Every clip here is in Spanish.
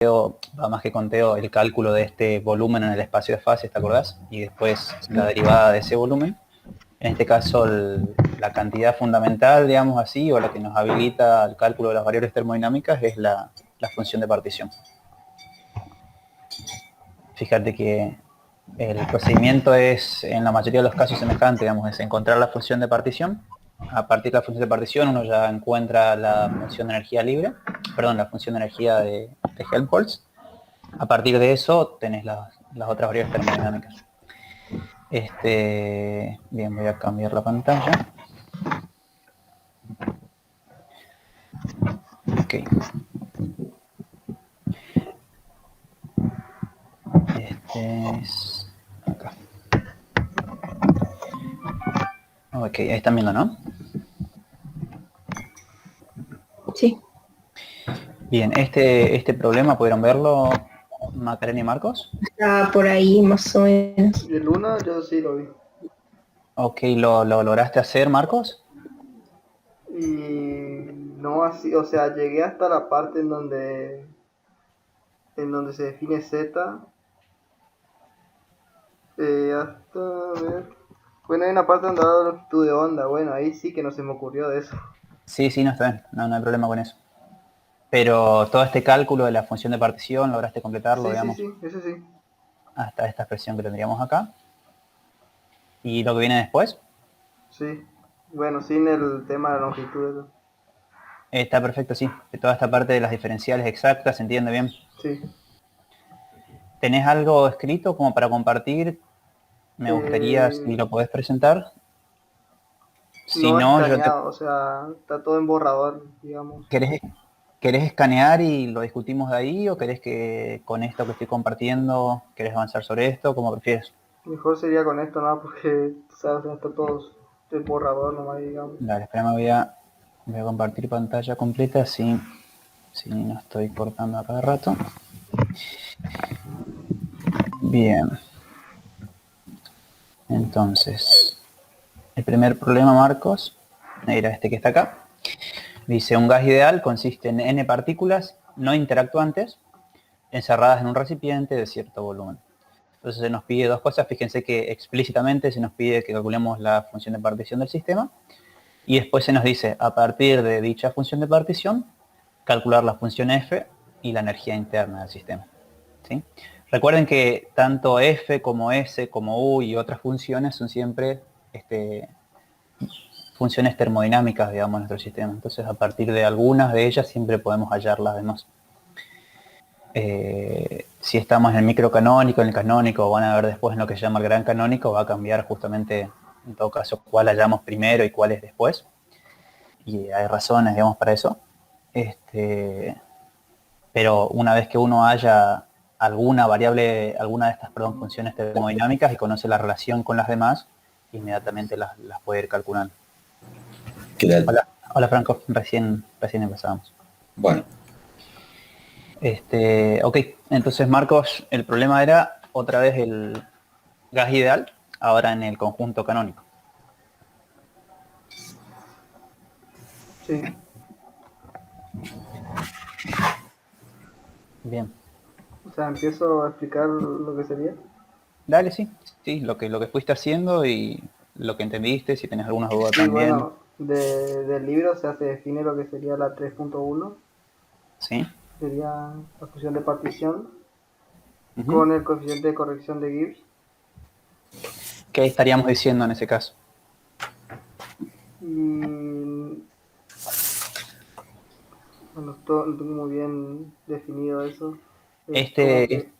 va más que conteo, el cálculo de este volumen en el espacio de fases, ¿te acordás? Y después la derivada de ese volumen. En este caso, la cantidad fundamental, digamos así, o la que nos habilita el cálculo de las variables termodinámicas es la función de partición. Fíjate que el procedimiento es, en la mayoría de los casos, semejante, digamos, es encontrar la función de partición. A partir de la función de partición uno ya encuentra la función de energía libre, perdón, la función de energía de Helmholtz. A partir de eso tenés las otras variables termodinámicas. Bien, voy a cambiar la pantalla. Ok. Es acá. Ok, ahí están viendo, ¿no? Sí. Bien, este problema, ¿pudieron verlo Macarena y Marcos? Está por ahí más o menos. El 1 yo sí lo vi. Ok, ¿lo lograste hacer, Marcos? Y no así, o sea, llegué hasta la parte en donde se define Z. Hasta, a ver. Bueno, hay una parte donde da la longitud de onda. Bueno, ahí sí que no se me ocurrió de eso. Sí, no está bien, no hay problema con eso. Pero todo este cálculo de la función de partición, ¿lograste completarlo, Sí, digamos? ese sí. Hasta esta expresión que tendríamos acá. ¿Y lo que viene después? Sí. Bueno, sin el tema de la longitud. Eso. Está perfecto, sí. Toda esta parte de las diferenciales exactas, ¿se entiende bien? Sí. ¿Tenés algo escrito como para compartir? Me gustaría si lo podés presentar. Si No no, yo te... escaneado, o sea, está todo en borrador, digamos. ¿Querés escanear y lo discutimos de ahí? ¿O querés que con esto que estoy compartiendo, querés avanzar sobre esto? Como prefieres. Mejor sería con esto, ¿no? Porque, sabes, está todo en borrador nomás, digamos. Dale, espera, voy a compartir pantalla completa si no estoy cortando a cada rato. Bien. Entonces, el primer problema, Marcos, era este que está acá. Dice, un gas ideal consiste en n partículas no interactuantes encerradas en un recipiente de cierto volumen. Entonces se nos pide dos cosas. Fíjense que explícitamente se nos pide que calculemos la función de partición del sistema. Y después se nos dice, a partir de dicha función de partición, calcular la función f y la energía interna del sistema. ¿Sí? Recuerden que tanto f como s como u y otras funciones son siempre funciones termodinámicas, digamos, en nuestro sistema. Entonces, a partir de algunas de ellas siempre podemos hallar las demás. Si estamos en el microcanónico, en el canónico, van a ver después en lo que se llama el gran canónico, va a cambiar justamente, en todo caso, cuál hallamos primero y cuál es después. Y hay razones, digamos, para eso. Pero una vez que uno haya alguna variable, alguna de estas, funciones termodinámicas y conoce la relación con las demás, inmediatamente las puede ir calculando. ¿Qué tal? Hola Franco, recién empezamos. Bueno. Ok, entonces Marcos, el problema era otra vez el gas ideal, ahora en el conjunto canónico. Sí. Bien. O sea, empiezo a explicar lo que sería. Dale, sí, lo que fuiste haciendo y lo que entendiste, si tenés alguna duda Sí, también. bueno, del libro se define lo que sería la 3.1. Sí. Sería la función de partición Uh-huh. con el coeficiente de corrección de Gibbs. ¿Qué estaríamos diciendo en ese caso? Y bueno, no tengo muy bien definido eso. Este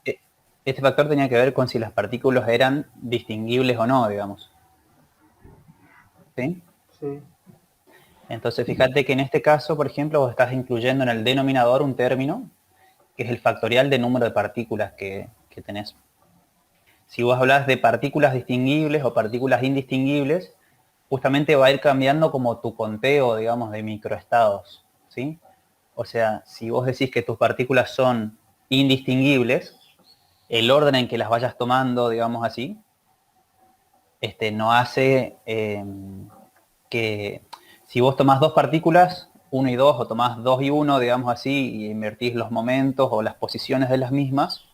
factor tenía que ver con si las partículas eran distinguibles o no, digamos. ¿Sí? Sí. Entonces, fíjate que en este caso, por ejemplo, vos estás incluyendo en el denominador un término que es el factorial de número de partículas que tenés. Si vos hablas de partículas distinguibles o partículas indistinguibles, justamente va a ir cambiando como tu conteo, digamos, de microestados, ¿sí? O sea, si vos decís que tus partículas son indistinguibles, el orden en que las vayas tomando, digamos así, no hace que si vos tomás dos partículas 1 y 2 o tomás 2 y 1, digamos así, y invertís los momentos o las posiciones de las mismas,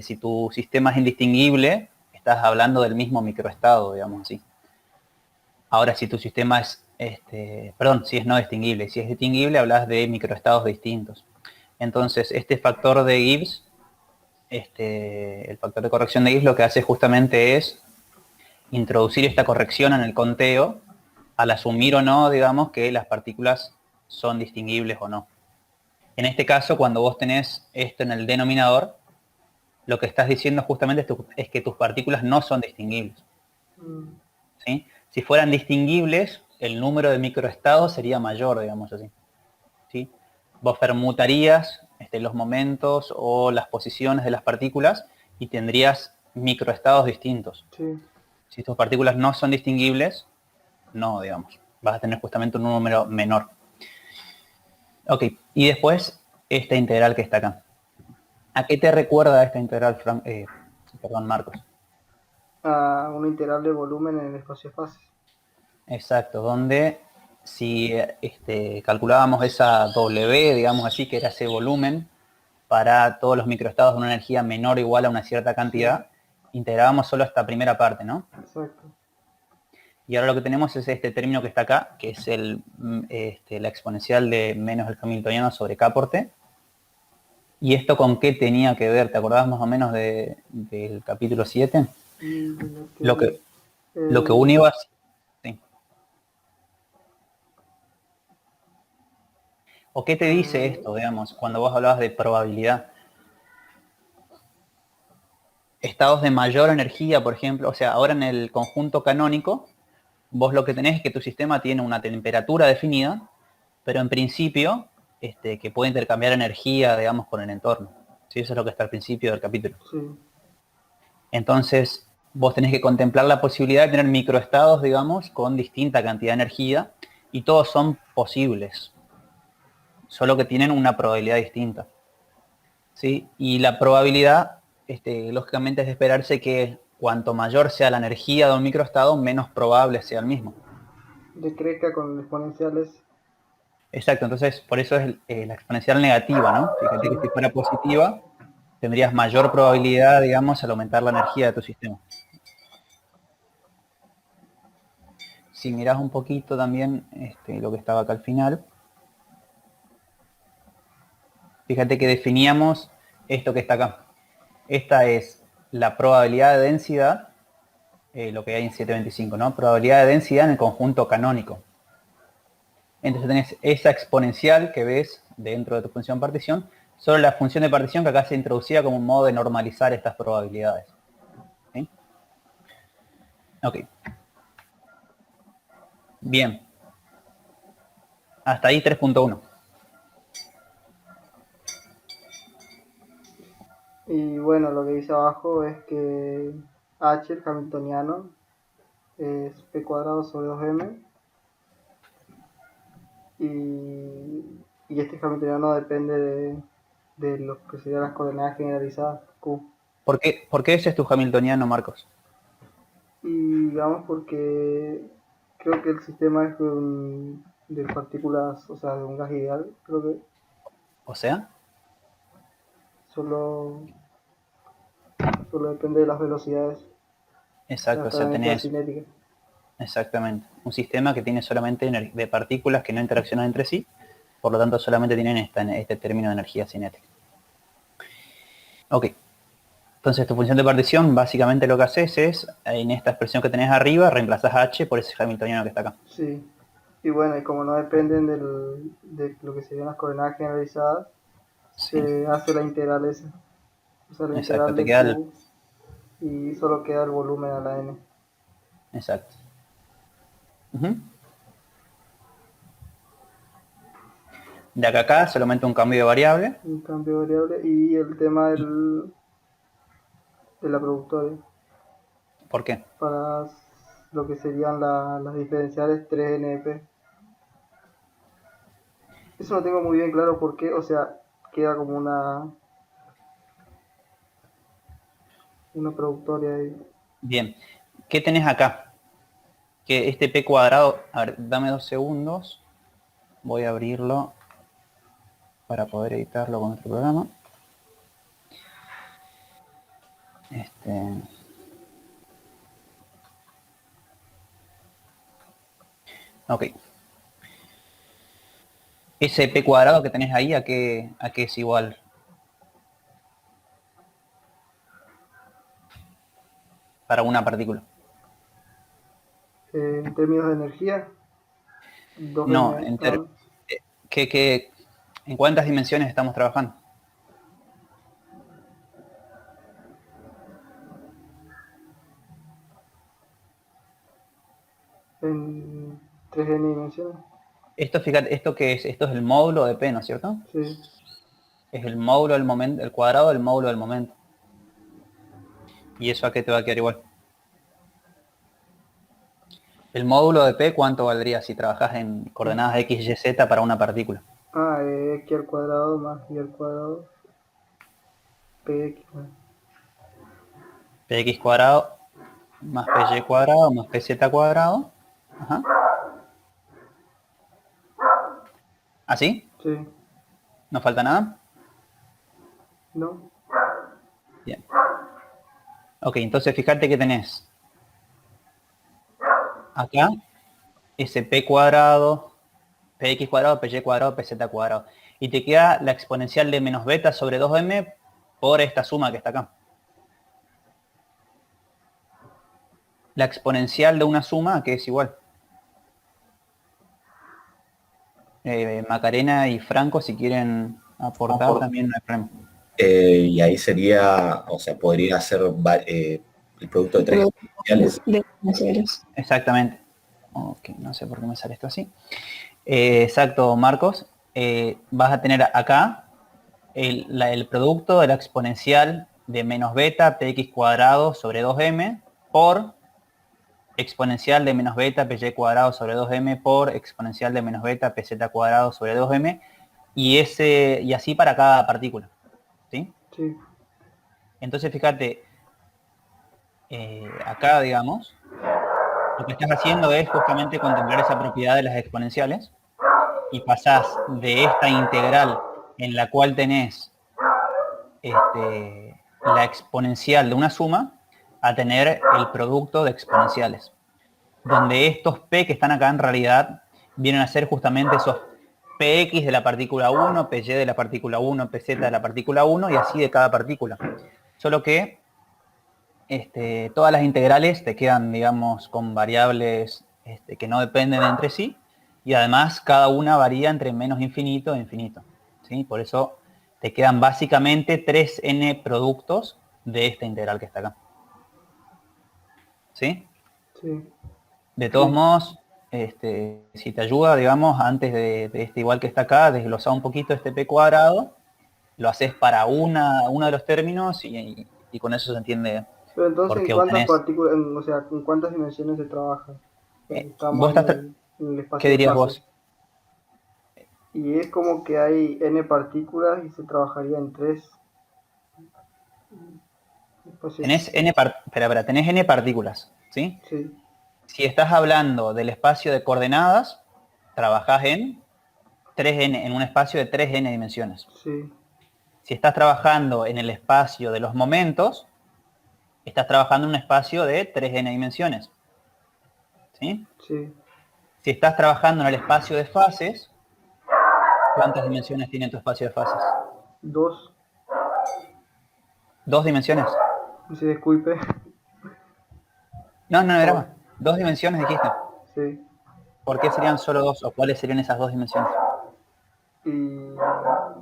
si tu sistema es indistinguible, estás hablando del mismo microestado, digamos así. Ahora, si tu sistema es, si es no distinguible, si es distinguible, hablas de microestados distintos. Entonces, este factor de Gibbs, el factor de corrección de Gibbs, lo que hace justamente es introducir esta corrección en el conteo al asumir o no, digamos, que las partículas son distinguibles o no. En este caso, cuando vos tenés esto en el denominador, lo que estás diciendo justamente es que tus partículas no son distinguibles. ¿Sí? Si fueran distinguibles, el número de microestados sería mayor, digamos así. ¿Sí? Vos permutarías los momentos o las posiciones de las partículas y tendrías microestados distintos. Sí. Si tus partículas no son distinguibles, no, digamos. Vas a tener justamente un número menor. Ok, y después esta integral que está acá. ¿A qué te recuerda esta integral, Marcos? A una integral de volumen en el espacio-fase. Exacto, donde si calculábamos esa W, digamos así, que era ese volumen para todos los microestados de una energía menor o igual a una cierta cantidad, integrábamos solo esta primera parte, ¿no? Exacto. Y ahora lo que tenemos es este término que está acá, que es la exponencial de menos el hamiltoniano sobre K por T. ¿Y esto con qué tenía que ver? ¿Te acordabas más o menos del capítulo 7? Lo que uno iba a... Sí. ¿O qué te dice esto, digamos, cuando vos hablabas de probabilidad? Estados de mayor energía, por ejemplo, o sea, ahora en el conjunto canónico, vos lo que tenés es que tu sistema tiene una temperatura definida, pero en principio, que puede intercambiar energía, digamos, con el entorno. ¿Sí? Eso es lo que está al principio del capítulo. Sí. Entonces, vos tenés que contemplar la posibilidad de tener microestados, digamos, con distinta cantidad de energía, y todos son posibles, solo que tienen una probabilidad distinta. ¿Sí? Y la probabilidad, lógicamente, es de esperarse que cuanto mayor sea la energía de un microestado, menos probable sea el mismo. Decrezca con exponenciales. Exacto, entonces por eso es la exponencial negativa, ¿no? Fíjate que si fuera positiva, tendrías mayor probabilidad, digamos, al aumentar la energía de tu sistema. Si mirás un poquito también lo que estaba acá al final, fíjate que definíamos esto que está acá. Esta es la probabilidad de densidad, lo que hay en 725, ¿no? Probabilidad de densidad en el conjunto canónico. Entonces tenés esa exponencial que ves dentro de tu función partición sobre la función de partición que acá se introducía como un modo de normalizar estas probabilidades. ¿Sí? Ok. Bien. Hasta ahí 3.1. Y bueno, lo que dice abajo es que h, el hamiltoniano, es p cuadrado sobre 2m. Y este hamiltoniano depende de lo que serían las coordenadas generalizadas, Q. ¿Por qué ese es tu hamiltoniano, Marcos? Y digamos porque creo que el sistema es de partículas, o sea, de un gas ideal, creo que O sea, solo depende de las velocidades, exacto, o hasta sea, la energía tenés cinética. exactamente un sistema que tiene solamente de partículas que no interaccionan entre sí, por lo tanto solamente tienen este término de energía cinética. Ok. Entonces tu función de partición, básicamente lo que haces es, en esta expresión que tenés arriba, reemplazás h por ese hamiltoniano que está acá. Sí. Y bueno, y como no dependen de lo que serían las coordenadas generalizadas, Sí, se hace la integral esa. O sea, la exacto, integral te de queda el... Q y solo queda el volumen a la n. Exacto. Ujú. De acá a acá solamente un cambio de variable. Un cambio de variable y el tema de la productoria. ¿Por qué? Para lo que serían las diferenciales 3NP. Eso no tengo muy bien claro por qué, o sea, queda como una productoria ahí. Bien. ¿Qué tenés acá? Que este p cuadrado, a ver, dame 2 segundos. voy a abrirlo para poder editarlo con otro programa. Ok. Ese p cuadrado que tenés ahí, ¿a qué es igual? Para una partícula. En términos de energía, 2 No, m ¿en cuántas dimensiones estamos trabajando? en 3n dimensiones. Esto, fíjate, ¿esto qué es? Esto es el módulo de P, ¿no es cierto? Sí, Es el módulo del momento, el cuadrado del módulo del momento. ¿Y eso a qué te va a quedar igual? El módulo de P, ¿cuánto valdría si trabajas en coordenadas x, y, z para una partícula? x al cuadrado más y al cuadrado, px. Px cuadrado más py cuadrado más pz cuadrado. Ajá. ¿Así? Sí, ¿No falta nada? ¿no? Bien. Ok, entonces fíjate que tenés acá ese p cuadrado, px cuadrado, py cuadrado, pz cuadrado. Y te queda la exponencial de menos beta sobre 2m por esta suma que está acá. La exponencial de una suma que es igual. Macarena y Franco, si quieren aportar, también no hay problema. Y ahí sería, o sea, podría ser el producto de tres exponenciales. De exponenciales. Exactamente. Ok, no sé por qué me sale esto así. Exacto, Marcos. Vas a tener acá el producto de la exponencial de menos beta px cuadrado sobre 2m por exponencial de menos beta py cuadrado sobre 2m por exponencial de menos beta pz cuadrado sobre 2m y así para cada partícula. ¿Sí? Sí, Entonces fíjate, acá digamos, lo que estás haciendo es justamente contemplar esa propiedad de las exponenciales y pasás de esta integral en la cual tenés la exponencial de una suma a tener el producto de exponenciales, donde estos p que están acá en realidad vienen a ser justamente esos px de la partícula 1, py de la partícula 1, pz de la partícula 1 y así de cada partícula. Solo que todas las integrales te quedan, digamos, con variables que no dependen entre sí y además cada una varía entre menos infinito e infinito. ¿Sí? Por eso te quedan básicamente 3n productos de esta integral que está acá. ¿Sí? sí. De todos Sí. modos, si te ayuda, digamos, antes de este igual que está acá, desglosar un poquito este p cuadrado, lo haces para uno de los términos y con eso se entiende Pero entonces, por ¿en qué cuántas obtenés. partículas, o sea, en cuántas dimensiones se trabaja? Vos Estamos estás, en el ¿qué espacio de dirías fases. vos? Y es como que hay n partículas y se trabajaría en 3 espacios. Tenés n partículas, ¿sí? Sí, Si estás hablando del espacio de coordenadas, trabajás en 3n, en un espacio de 3n dimensiones. sí, Si estás trabajando en el espacio de los momentos, estás trabajando en un espacio de 3n dimensiones. ¿Sí? sí. Si estás trabajando en el espacio de fases, ¿cuántas dimensiones tiene tu espacio de fases? 2, ¿Dos dimensiones? si disculpe. No, era más. Oh, Dos dimensiones dijiste. sí. ¿Por qué serían solo dos? ¿O cuáles serían esas dos dimensiones? Y,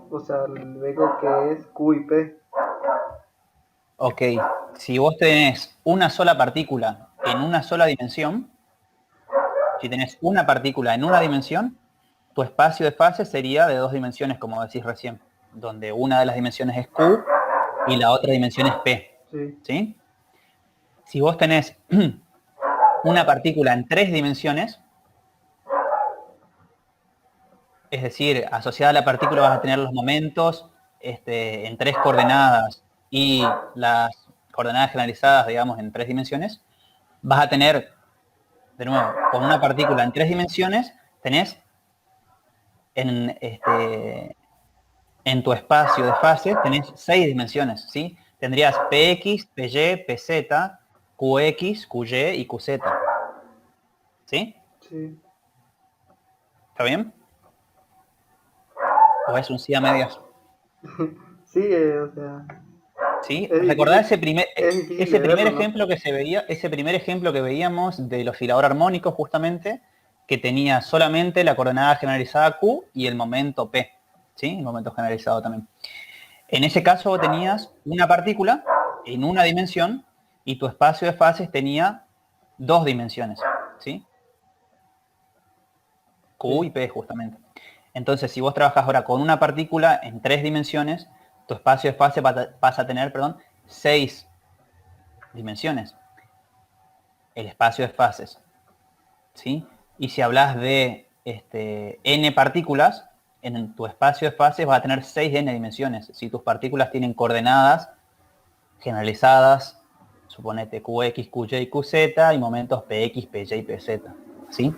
o sea, luego que es Q y P. Ok, si vos tenés una sola partícula en una sola dimensión, si tenés una partícula en una dimensión, tu espacio de fase sería de dos dimensiones, como decís recién, donde una de las dimensiones es Q y la otra dimensión es P. Sí, ¿Sí? Si vos tenés una partícula en tres dimensiones, es decir, asociada a la partícula vas a tener los momentos en tres coordenadas y las coordenadas generalizadas, digamos, en tres dimensiones, vas a tener, de nuevo, con una partícula en tres dimensiones, tenés en tu espacio de fases tenés 6 dimensiones, ¿sí? Tendrías Px, Py, Pz, Qx, Qy y Qz. ¿Sí? Sí. ¿Está bien? ¿O es un sí a medias? Sí, o sea, ¿Sí? es Recordá difícil, es difícil ese de primer verlo, ¿no? ejemplo que se veía, ese primer ejemplo que veíamos del oscilador armónico justamente, que tenía solamente la coordenada generalizada Q y el momento P, ¿sí? El momento generalizado también. En ese caso tenías una partícula en una dimensión y tu espacio de fases tenía 2 dimensiones, ¿sí? Q y Sí, P justamente. Entonces, si vos trabajas ahora con una partícula en 3 dimensiones, tu espacio de fase pasa a tener, 6 dimensiones. El espacio de fases, ¿sí? Y si hablas de n partículas, en tu espacio de fases vas a tener 6n dimensiones. Si tus partículas tienen coordenadas generalizadas, suponete Qx, Qy y Qz, y momentos Px, Py y Pz, ¿sí?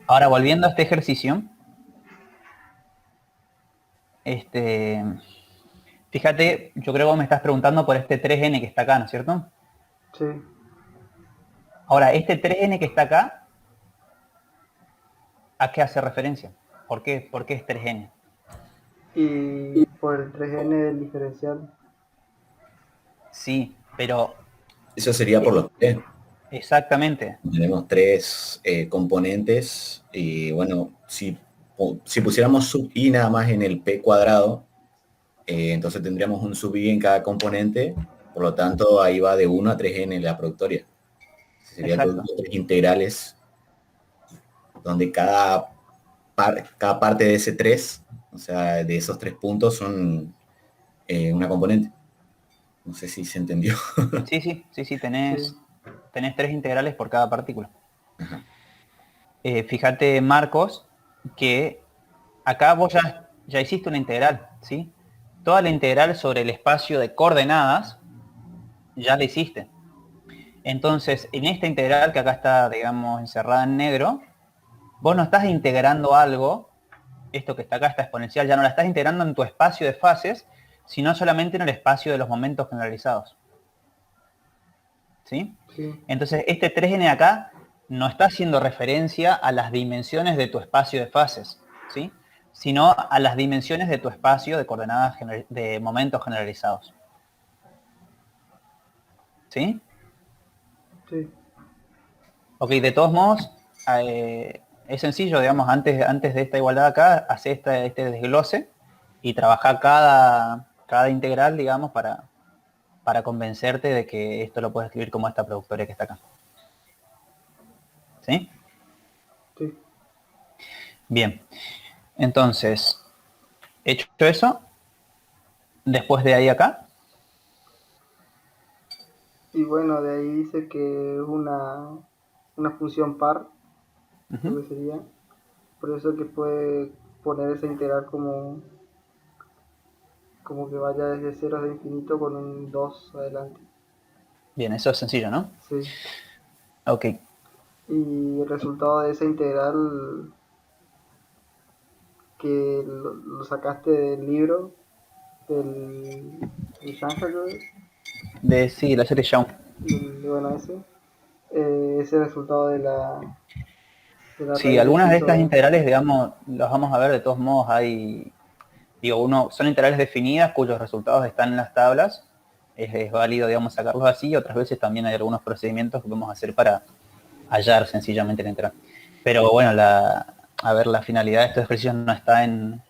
Ahora, volviendo a este ejercicio, fíjate, yo creo que vos me estás preguntando por este 3n que está acá, ¿no es cierto? sí. Ahora, este 3n que está acá, ¿a qué hace referencia? ¿Por qué es 3n? Y por el 3n del diferencial. Sí, pero Eso sería por eh, los tres. exactamente, Tenemos tres componentes y bueno, si pusiéramos sub i nada más en el p cuadrado, entonces tendríamos un sub i en cada componente, por lo tanto ahí va de 1 a 3n la productoria. Sería el exacto, producto de tres integrales, donde cada parte de ese 3, o sea, de esos 3 puntos son una componente. No sé si se entendió. sí, Sí, tenés 3 integrales por cada partícula. Ajá. Fíjate, Marcos, que acá vos ya hiciste una integral, ¿sí? Toda la integral sobre el espacio de coordenadas ya la hiciste. Entonces, en esta integral que acá está, digamos, encerrada en negro, vos no estás integrando algo, esto que está acá, esta exponencial, ya no la estás integrando en tu espacio de fases, sino solamente en el espacio de los momentos generalizados. ¿Sí? sí, Entonces, este 3n acá no está haciendo referencia a las dimensiones de tu espacio de fases, ¿sí? Sino a las dimensiones de tu espacio de coordenadas de momentos generalizados. ¿Sí? sí. Ok, de todos modos, es sencillo, digamos, antes de esta igualdad acá, hacer este desglose y trabajar cada integral, digamos, para convencerte de que esto lo puedes escribir como esta productoria que está acá. ¿Sí? Sí. Bien. Entonces, hecho eso, después de ahí acá, Y bueno, de ahí dice que es una función par, ujú, lo que sería. Por eso que puede poner esa integral como que vaya desde 0 a infinito con un 2 adelante. bien, eso es sencillo, ¿no? Sí. Ok, Y el resultado de esa integral que lo sacaste del libro, del Shankar, creo que es, sí, la serie Young. bueno, ese resultado de la Sí, raíz de algunas phi de estas sobre... integrales, digamos, las vamos a ver de todos modos, son integrales definidas cuyos resultados están en las tablas, es válido, digamos, sacarlos así, y otras veces también hay algunos procedimientos que podemos hacer para hallar sencillamente la integral. Pero bueno, la finalidad de estos ejercicios no está en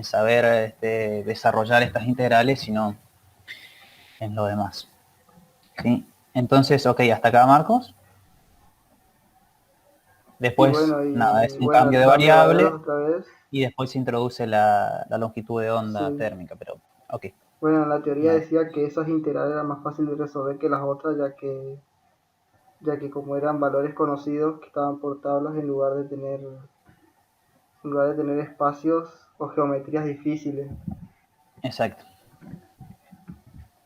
saber desarrollar estas integrales, sino en lo demás. ¿Sí? Entonces, ok, hasta acá, Marcos. Después, nada, es Y un bueno, cambio el de cambio de variable valores otra vez. y después se introduce la longitud de onda Sí. térmica, pero ok. Bueno, la teoría Nada. decía que esas integrales eran más fáciles de resolver que las otras, ya que como eran valores conocidos que estaban por tablas en lugar de tener espacios o geometrías difíciles. Exacto.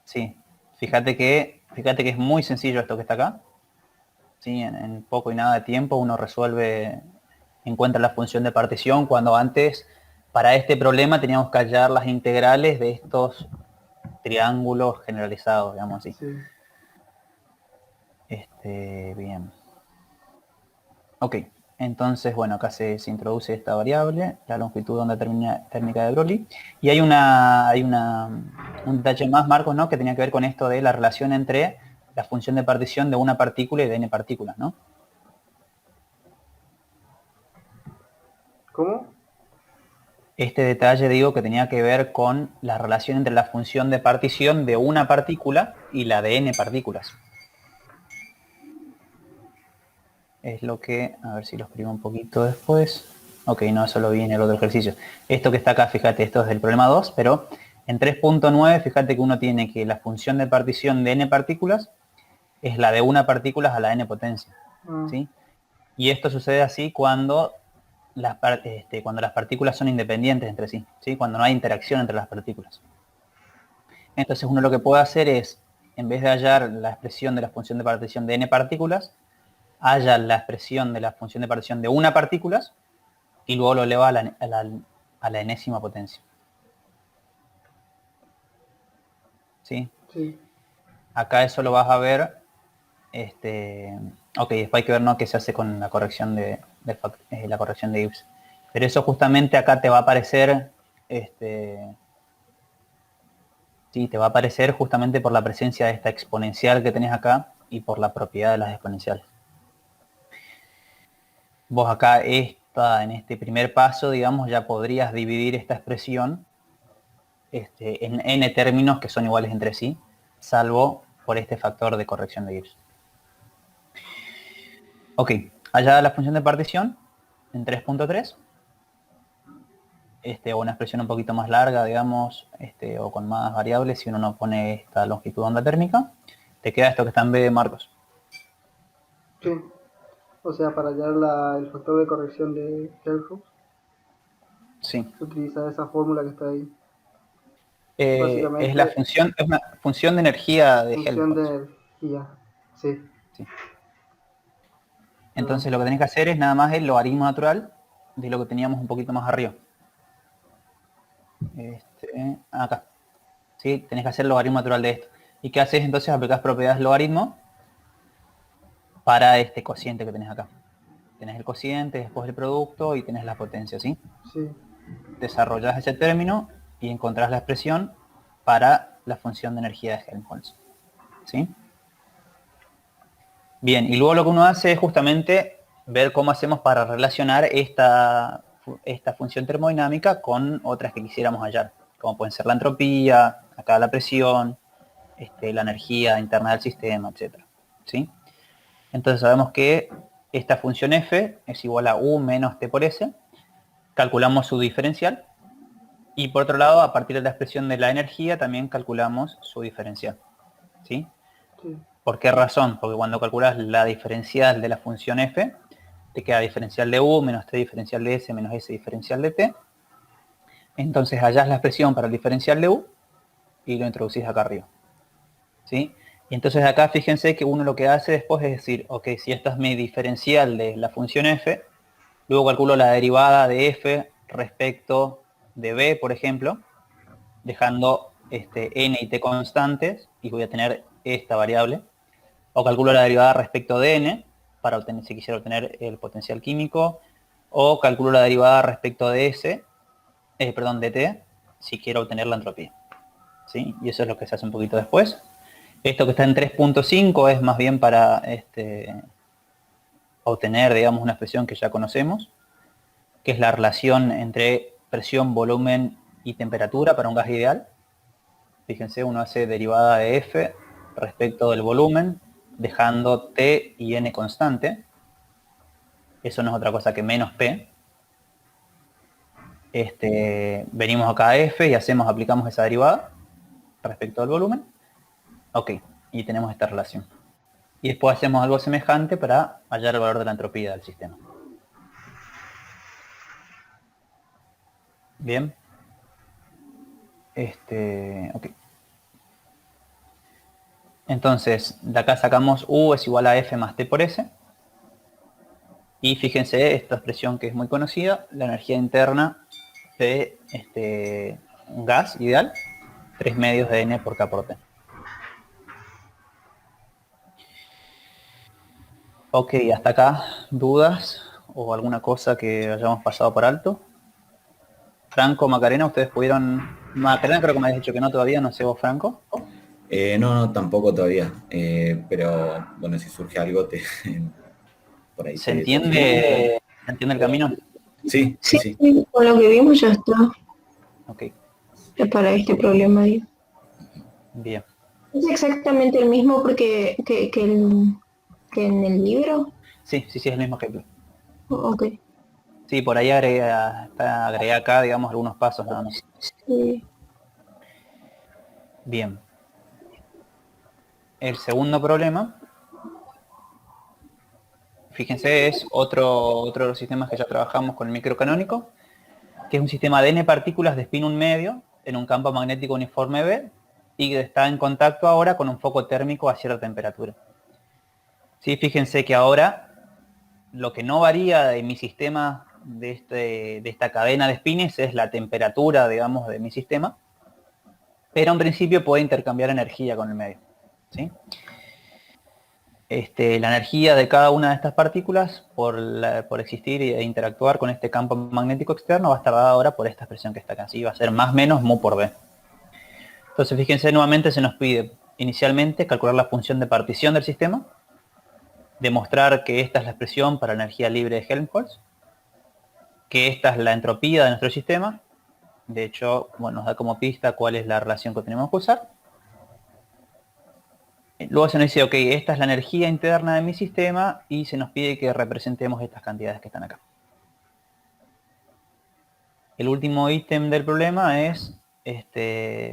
Sí. Fíjate que es muy sencillo esto que está acá. ¿Sí? En poco y nada de tiempo uno resuelve encuentra la función de partición cuando antes, para este problema, teníamos que hallar las integrales de estos triángulos generalizados, digamos así. Sí. Bien. Ok, entonces, bueno, acá se introduce esta variable, la longitud de onda térmica de Broglie, y hay un detalle más, Marcos, ¿no? Que tenía que ver con esto de la relación entre la función de partición de una partícula y de n partículas, ¿no? ¿Cómo? Este detalle, digo, que tenía que ver con la relación entre la función de partición de una partícula y la de n partículas. Es lo que, a ver si lo escribo un poquito después. Ok, no, eso lo vi en el otro ejercicio. Esto que está acá, fíjate, esto es del problema 2, pero en 3.9, fíjate que uno tiene que la función de partición de n partículas es la de una partícula a la n potencia. ¿Sí? Y esto sucede así cuando cuando las partículas son independientes entre sí, ¿sí? Cuando no hay interacción entre las partículas. Entonces uno lo que puede hacer es, en vez de hallar la expresión de la función de partición de n partículas, halla la expresión de la función de partición de una partícula y luego lo eleva a la enésima potencia. ¿Sí? Sí. Acá eso lo vas a ver. Ok, después hay que ver, ¿no?, qué se hace con la corrección la corrección de Gibbs. Pero eso justamente acá te va a aparecer, sí, te va a aparecer justamente por la presencia de esta exponencial que tenés acá y por la propiedad de las exponenciales. Vos acá en este primer paso, digamos, ya podrías dividir esta expresión en n términos que son iguales entre sí, salvo por este factor de corrección de Gibbs. Ok, hallada la función de partición en 3.3, o una expresión un poquito más larga, digamos, o con más variables, si uno no pone esta longitud de onda térmica, te queda esto que está en B, Marcos. Sí. O sea, para hallar el factor de corrección de Helmholtz, Sí. se utiliza esa fórmula que está ahí. Es Básicamente, es una función de energía de función de Helmholtz. energía. Sí. Sí. Entonces lo que tenés que hacer es nada más el logaritmo natural de lo que teníamos un poquito más arriba. Acá. ¿Sí? Tenés que hacer el logaritmo natural de esto. ¿Y qué haces entonces? Aplicás propiedades logaritmo para este cociente que tenés acá. Tenés el cociente, después el producto y tenés la potencia, ¿sí? Sí. Desarrollás ese término y encontrás la expresión para la función de energía de Helmholtz, ¿sí? Bien, y luego lo que uno hace es justamente ver cómo hacemos para relacionar esta función termodinámica con otras que quisiéramos hallar, como pueden ser la entropía, acá la presión, la energía interna del sistema, etc. ¿Sí? Entonces sabemos que esta función f es igual a u menos t por s, calculamos su diferencial, y por otro lado, a partir de la expresión de la energía, también calculamos su diferencial. ¿Sí? Sí. ¿Por qué razón? Porque cuando calculas la diferencial de la función f, te queda diferencial de u menos t diferencial de s menos s diferencial de t. Entonces hallás la expresión para el diferencial de u y lo introducís acá arriba. ¿Sí? Y entonces acá fíjense que uno lo que hace después es decir, ok, si esta es mi diferencial de la función f, luego calculo la derivada de f respecto de b, por ejemplo, dejando n y t constantes, y voy a tener esta variable. O calculo la derivada respecto de n, para obtener, si quisiera obtener el potencial químico, o calculo la derivada respecto de s, de t, si quiero obtener la entropía. ¿Sí? Y eso es lo que se hace un poquito después. Esto que está en 3.5 es más bien para obtener, digamos, una expresión que ya conocemos, que es la relación entre presión, volumen y temperatura para un gas ideal. Fíjense, uno hace derivada de f respecto del volumen, dejando t y n constante. Eso no es otra cosa que menos p. Venimos acá a f y aplicamos esa derivada respecto al volumen. Ok, y tenemos esta relación. Y después hacemos algo semejante para hallar el valor de la entropía del sistema. Bien. Ok. Entonces, de acá sacamos u es igual a f más t por s. Y fíjense esta expresión que es muy conocida, la energía interna de un gas ideal, 3 medios de N por K por T. Ok, hasta acá, ¿dudas o alguna cosa que hayamos pasado por alto? Franco, Macarena, ustedes pudieron... Macarena creo que me habías dicho que no todavía, no sé vos, Franco. No, tampoco todavía. Pero bueno, si surge algo, por ahí ¿Se te escribo. entiende, ¿se entiende el camino? Sí, sí, Sí, sí. sí, con lo que vimos ya está. Ok, Es para este problema. Digo. bien. Es exactamente el mismo que en el libro. Sí, sí, sí, es el mismo ejemplo. Ok. Sí, por ahí agregué acá, digamos, algunos pasos nada más. Sí. Bien. El segundo problema, fíjense, es otro de los sistemas que ya trabajamos con el microcanónico, que es un sistema de n partículas de spin 1 medio en un campo magnético uniforme B y que está en contacto ahora con un foco térmico a cierta temperatura. Sí, fíjense que ahora lo que no varía de mi sistema de esta cadena de spines es la temperatura, digamos, de mi sistema, pero en principio puede intercambiar energía con el medio. ¿Sí? La energía de cada una de estas partículas por existir e interactuar con este campo magnético externo va a estar dada ahora por esta expresión que está acá. ¿Sí? Va a ser más menos mu por B. Entonces fíjense, nuevamente se nos pide inicialmente calcular la función de partición del sistema, demostrar que esta es la expresión para la energía libre de Helmholtz, que esta es la entropía de nuestro sistema. De hecho, bueno, nos da como pista cuál es la relación que tenemos que usar. Luego se nos dice, ok, esta es la energía interna de mi sistema y se nos pide que representemos estas cantidades que están acá. El último ítem del problema es,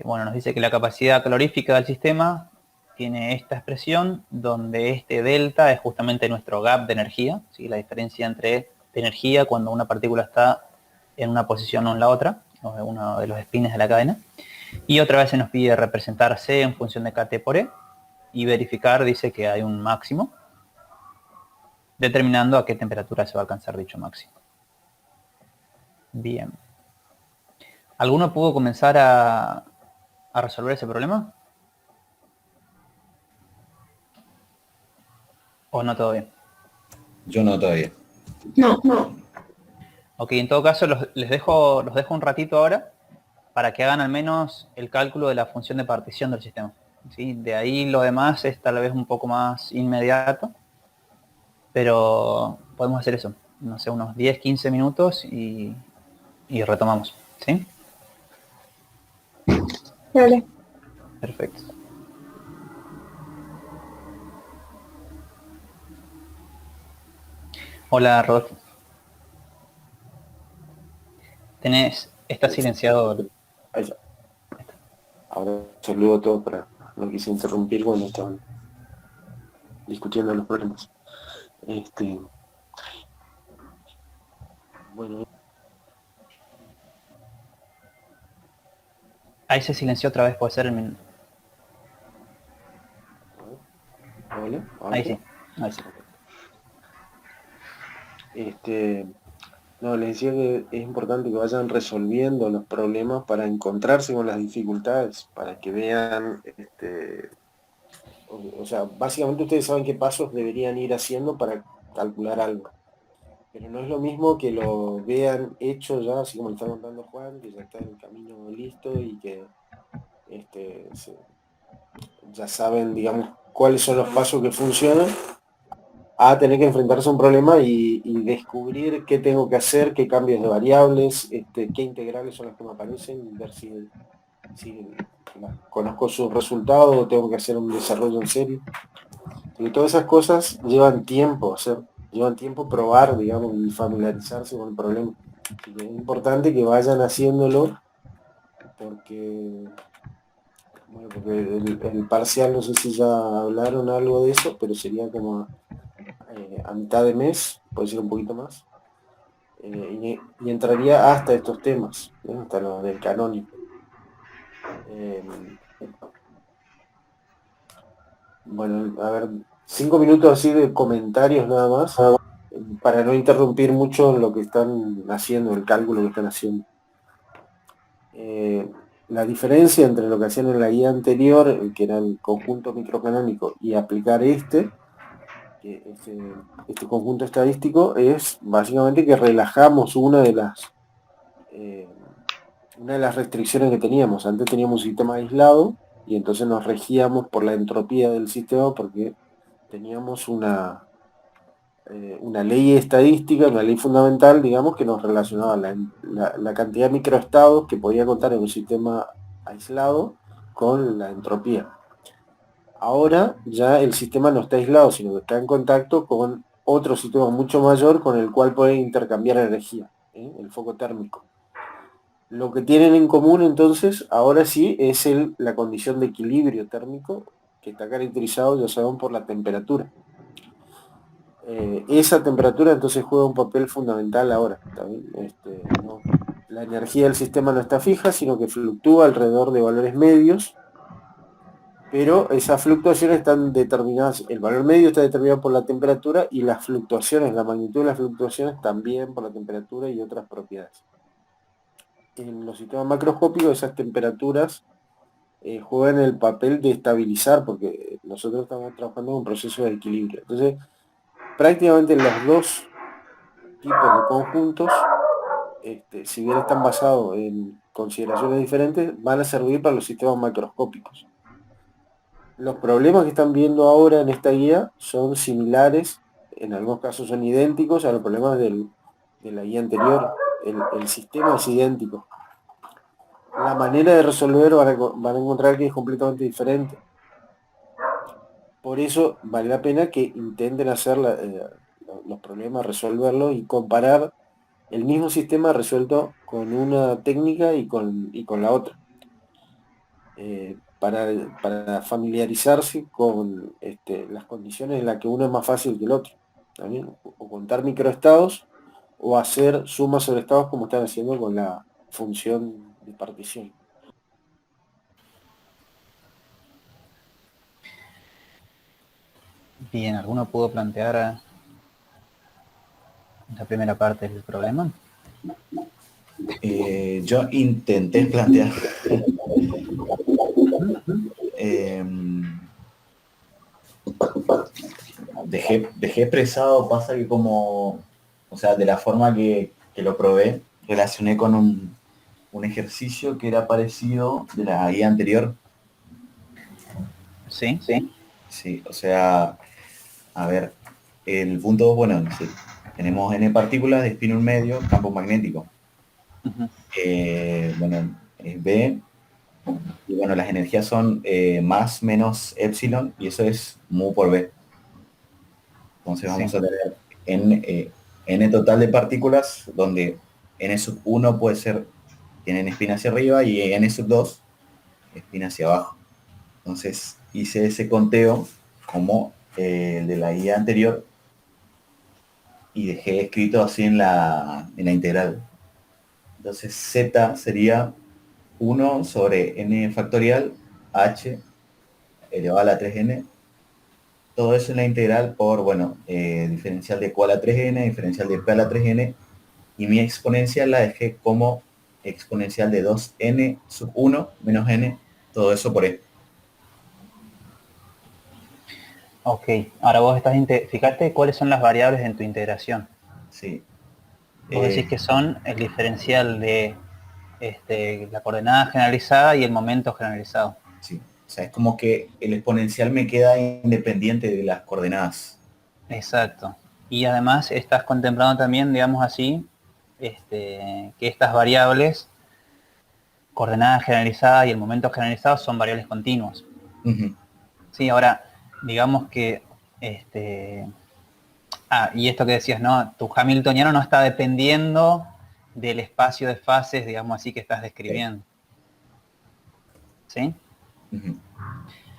bueno, nos dice que la capacidad calorífica del sistema tiene esta expresión donde este delta es justamente nuestro gap de energía, ¿sí? La diferencia entre energía cuando una partícula está en una posición o en la otra, o uno de los espines de la cadena. Y otra vez se nos pide representar C en función de KT por E y verificar, dice que hay un máximo, determinando a qué temperatura se va a alcanzar dicho máximo. Bien. ¿Alguno pudo comenzar a resolver ese problema? ¿O no todavía? Yo no todavía. No, no. Ok, en todo caso los dejo un ratito ahora para que hagan al menos el cálculo de la función de partición del sistema. ¿Sí? De ahí lo demás es tal vez un poco más inmediato, pero podemos hacer eso, no sé, unos 10, 15 minutos y retomamos. ¿Sí? Dale. Perfecto. Hola, Rodolfo. Está silenciado. Ahí está. Ahora saludo a todos para no quise interrumpir cuando estaban discutiendo los problemas. Bueno, Ahí se silenció otra vez, puede ser el... hola, Ahí sí. Ahí sí. No, les decía que es importante que vayan resolviendo los problemas para encontrarse con las dificultades, para que vean, o sea, básicamente ustedes saben qué pasos deberían ir haciendo para calcular algo. Pero no es lo mismo que lo vean hecho ya, así como le está contando Juan, que ya está en el camino listo y que ya saben, digamos, cuáles son los pasos que funcionan, a tener que enfrentarse a un problema y descubrir qué tengo que hacer, qué cambios de variables, qué integrales son las que me aparecen, ver si conozco sus resultados o tengo que hacer un desarrollo en serie. Porque todas esas cosas llevan tiempo hacer, llevan tiempo probar, digamos, y familiarizarse con el problema. Así que es importante que vayan haciéndolo porque, bueno, porque el parcial, no sé si ya hablaron algo de eso, pero sería como a mitad de mes, puede ser un poquito más, y entraría hasta estos temas, ¿no? Hasta lo del canónico. Bueno, a ver, 5 minutos así de comentarios nada más. para no interrumpir mucho lo que están haciendo, el cálculo que están haciendo. La diferencia entre lo que hacían en la guía anterior, que era el conjunto microcanónico, y aplicar este conjunto estadístico, es básicamente que relajamos una de las restricciones que teníamos. Antes teníamos un sistema aislado y entonces nos regíamos por la entropía del sistema porque teníamos una ley estadística, una ley fundamental, digamos, que nos relacionaba la cantidad de microestados que podía contar en un sistema aislado con la entropía. Ahora ya el sistema no está aislado, sino que está en contacto con otro sistema mucho mayor con el cual puede intercambiar energía, el foco térmico. Lo que tienen en común entonces, ahora sí, es la condición de equilibrio térmico, que está caracterizado, ya saben, por la temperatura. Esa temperatura entonces juega un papel fundamental ahora. La energía del sistema no está fija, sino que fluctúa alrededor de valores medios, pero esas fluctuaciones están determinadas, el valor medio está determinado por la temperatura y las fluctuaciones, la magnitud de las fluctuaciones también por la temperatura y otras propiedades. En los sistemas macroscópicos esas temperaturas juegan el papel de estabilizar, porque nosotros estamos trabajando en un proceso de equilibrio. Entonces, prácticamente los dos tipos de conjuntos, si bien están basados en consideraciones diferentes, van a servir para los sistemas macroscópicos. Los problemas que están viendo ahora en esta guía son similares, en algunos casos son idénticos a los problemas de la guía anterior. El sistema es idéntico. La manera de resolver van a encontrar que es completamente diferente. Por eso vale la pena que intenten hacer los problemas, resolverlos y comparar el mismo sistema resuelto con una técnica y con la otra. Para familiarizarse con las condiciones en las que uno es más fácil que el otro. ¿También? O contar microestados o hacer sumas sobre estados como están haciendo con la función de partición. Bien, ¿alguno pudo plantear la primera parte del problema? Yo intenté plantear. Dejé expresado, pasa que como, o sea, de la forma que lo probé, relacioné con un ejercicio que era parecido de la guía anterior. Sí. Sí, o sea, a ver, el punto, bueno, sí, tenemos n partículas de espín un medio, campo magnético. Uh-huh. Bueno, es B, y bueno, las energías son más menos epsilon, y eso es mu por B. Entonces vamos a tener n total de partículas, donde n sub 1 puede ser, tienen espín hacia arriba, y n sub 2, espín hacia abajo. Entonces hice ese conteo como el de la guía anterior, y dejé escrito así en la integral. Entonces z sería 1 sobre n factorial h elevado a la 3n, todo eso en la integral por, bueno, diferencial de q a la 3n, diferencial de p a la 3n, y mi exponencial la dejé como exponencial de 2n sub 1 menos n, todo eso por e. Ok, ahora vos fijaste cuáles son las variables en tu integración. Sí. Vos decís que son el diferencial de la coordenada generalizada y el momento generalizado. Sí, o sea, es como que el exponencial me queda independiente de las coordenadas. Exacto. Y además estás contemplando también, digamos así, que estas variables, coordenada generalizada y el momento generalizado, son variables continuas. Uh-huh. Sí, ahora, digamos que y esto que decías, ¿no? Tu hamiltoniano no está dependiendo del espacio de fases, digamos así, que estás describiendo. ¿Sí? Uh-huh.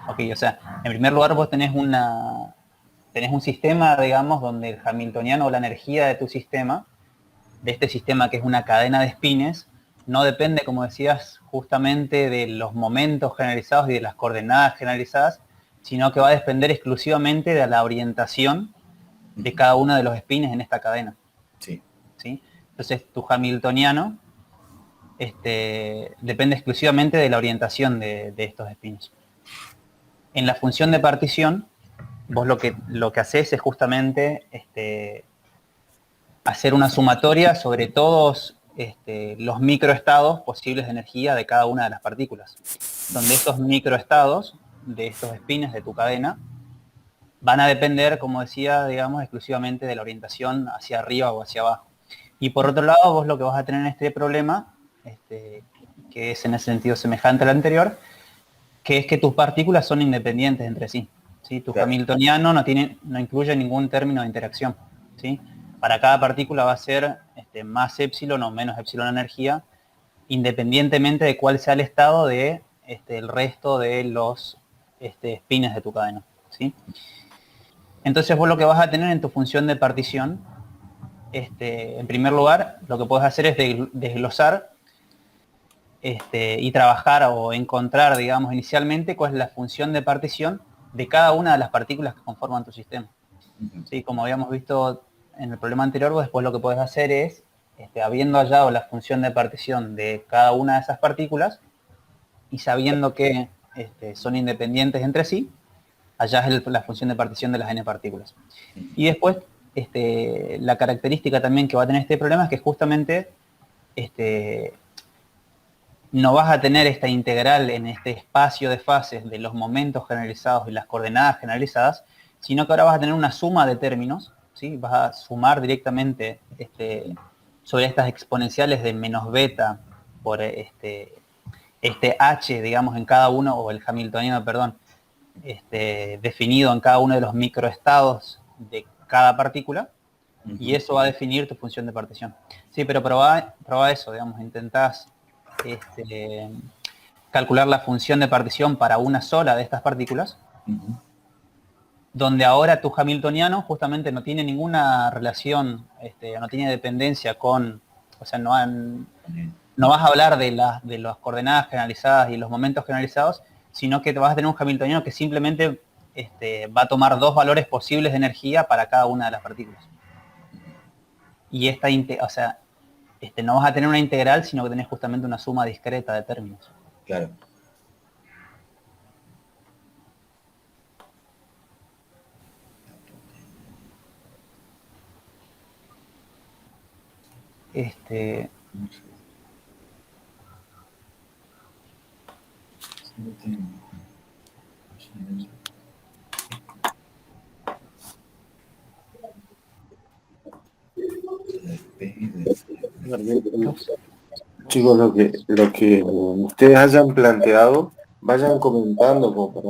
Ok, o sea, en primer lugar vos tenés un sistema, digamos, donde el hamiltoniano o la energía de tu sistema, de este sistema que es una cadena de espines, no depende, como decías, justamente de los momentos generalizados y de las coordenadas generalizadas, sino que va a depender exclusivamente de la orientación de cada uno de los spins en esta cadena. Sí. ¿Sí? Entonces tu hamiltoniano depende exclusivamente de la orientación de estos spins. En la función de partición, vos lo que haces es justamente hacer una sumatoria sobre todos los microestados posibles de energía de cada una de las partículas, donde estos microestados de estos spins de tu cadena van a depender, como decía, digamos, exclusivamente de la orientación hacia arriba o hacia abajo. Y por otro lado, vos lo que vas a tener en este problema, que es en ese sentido semejante al anterior, que es que tus partículas son independientes entre sí. ¿Sí? Tu hamiltoniano no incluye ningún término de interacción. ¿Sí? Para cada partícula va a ser más épsilon o menos épsilon energía, independientemente de cuál sea el estado de el resto de los spins de tu cadena. ¿Sí? Entonces vos lo que vas a tener en tu función de partición, en primer lugar, lo que puedes hacer es desglosar y trabajar o encontrar, digamos, inicialmente cuál es la función de partición de cada una de las partículas que conforman tu sistema. ¿Sí? Como habíamos visto en el problema anterior, vos después lo que podés hacer es, habiendo hallado la función de partición de cada una de esas partículas y sabiendo que son independientes entre sí, hallás la función de partición de las n partículas. Y después, la característica también que va a tener este problema es que justamente no vas a tener esta integral en este espacio de fases de los momentos generalizados y las coordenadas generalizadas, sino que ahora vas a tener una suma de términos, ¿sí? Vas a sumar directamente sobre estas exponenciales de menos beta por h, digamos, en cada uno, o el hamiltoniano, perdón, definido en cada uno de los microestados de cada partícula, y eso va a definir tu función de partición. Sí, pero probá eso, digamos, intentás calcular la función de partición para una sola de estas partículas, donde ahora tu hamiltoniano justamente no tiene ninguna relación, no tiene dependencia con, o sea, no vas a hablar de las coordenadas generalizadas y los momentos generalizados, sino que te vas a tener un hamiltoniano que simplemente va a tomar dos valores posibles de energía para cada una de las partículas. Y no vas a tener una integral, sino que tenés justamente una suma discreta de términos. Claro. Chicos, lo que ustedes hayan planteado, vayan comentando como para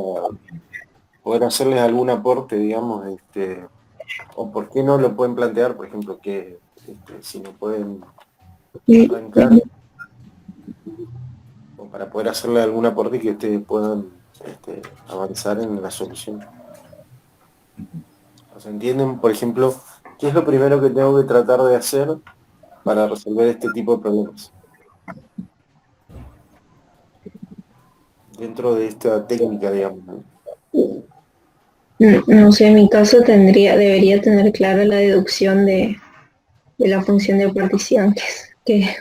poder hacerles algún aporte, digamos, o por qué no lo pueden plantear, por ejemplo, que si no pueden arrancar, o para poder hacerle algún aporte y que ustedes puedan avanzar en la solución. O sea, ¿entienden, por ejemplo, qué es lo primero que tengo que tratar de hacer para resolver este tipo de problemas dentro de esta técnica, digamos? No sé, en mi caso debería tener clara la deducción de la función de partición,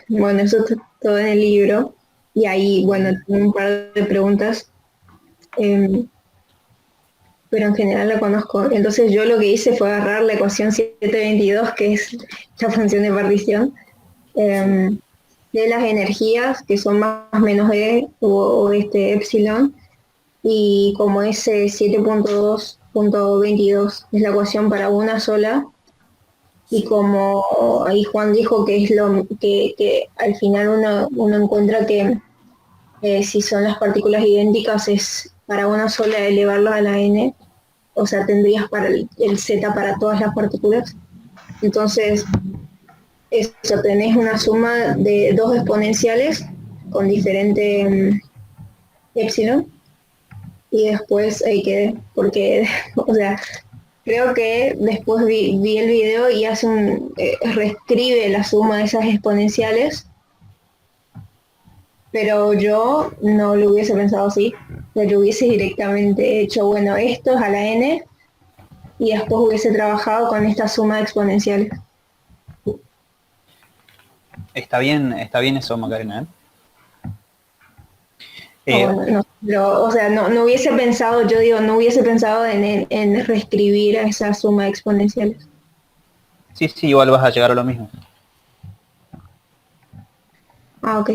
bueno, eso está todo en el libro, y ahí, bueno, tengo un par de preguntas, pero en general la conozco. Entonces yo lo que hice fue agarrar la ecuación 722, que es la función de partición, de las energías, que son más o menos E o epsilon, y como ese 7.2.22 es la ecuación para una sola, y como ahí Juan dijo que es lo que al final uno encuentra que si son las partículas idénticas es para una sola elevarlo a la n, o sea, tendrías para el z para todas las partículas. Entonces, eso, tenés una suma de dos exponenciales con diferente epsilon, y después hay que, porque, o sea, creo que después vi el video y reescribe la suma de esas exponenciales, pero yo no lo hubiese pensado así. Yo hubiese directamente hecho, bueno, esto es a la n, y después hubiese trabajado con esta suma de exponenciales. Está bien eso, Macarena, ¿eh? Bueno, no, pero, o sea, no hubiese pensado, yo digo, no hubiese pensado en reescribir esa suma de exponenciales. Sí, igual vas a llegar a lo mismo. Ah, ok.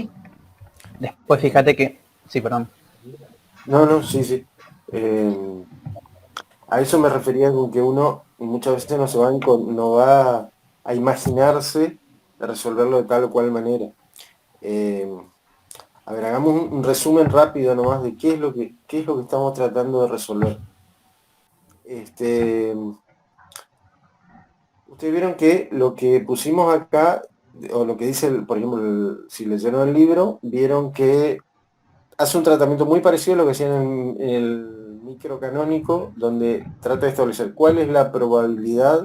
Después fíjate que... Sí, perdón. No, sí. A eso me refería con que uno muchas veces no va a imaginarse de resolverlo de tal o cual manera. A ver, hagamos un resumen rápido nomás de qué es lo que estamos tratando de resolver. Ustedes vieron que lo que pusimos acá, o lo que dice, por ejemplo, si leyeron el libro, vieron que hace un tratamiento muy parecido a lo que hacían en el microcanónico, donde trata de establecer cuál es la probabilidad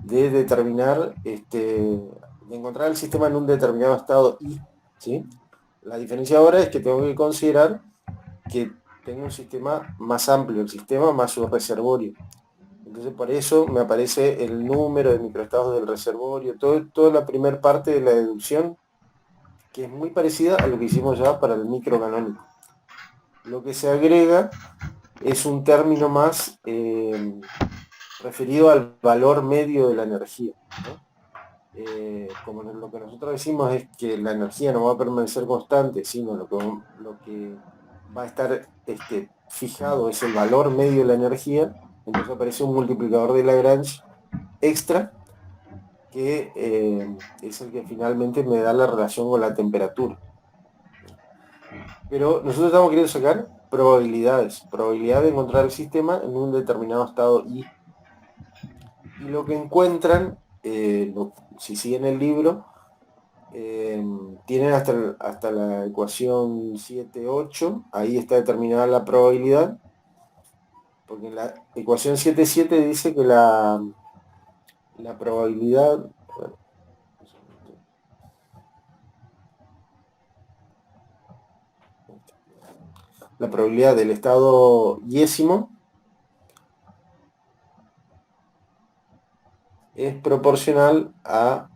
de determinar, de encontrar el sistema en un determinado estado I, ¿sí? La diferencia ahora es que tengo que considerar que tengo un sistema más amplio, el sistema más su reservorio. Entonces por eso me aparece el número de microestados del reservorio, toda la primera parte de la deducción, que es muy parecida a lo que hicimos ya para el microcanónico. Lo que se agrega es un término más referido al valor medio de la energía, ¿no? Como lo que nosotros decimos es que la energía no va a permanecer constante, sino lo que va a estar fijado es el valor medio de la energía. Entonces aparece un multiplicador de Lagrange extra, que es el que finalmente me da la relación con la temperatura. Pero nosotros estamos queriendo sacar probabilidades, probabilidad de encontrar el sistema en un determinado estado I. Y lo que encuentran, si siguen el libro, tienen hasta la ecuación 7,8, ahí está determinada la probabilidad, porque en la ecuación 7,7 dice que la probabilidad, la probabilidad del estado yésimo es proporcional a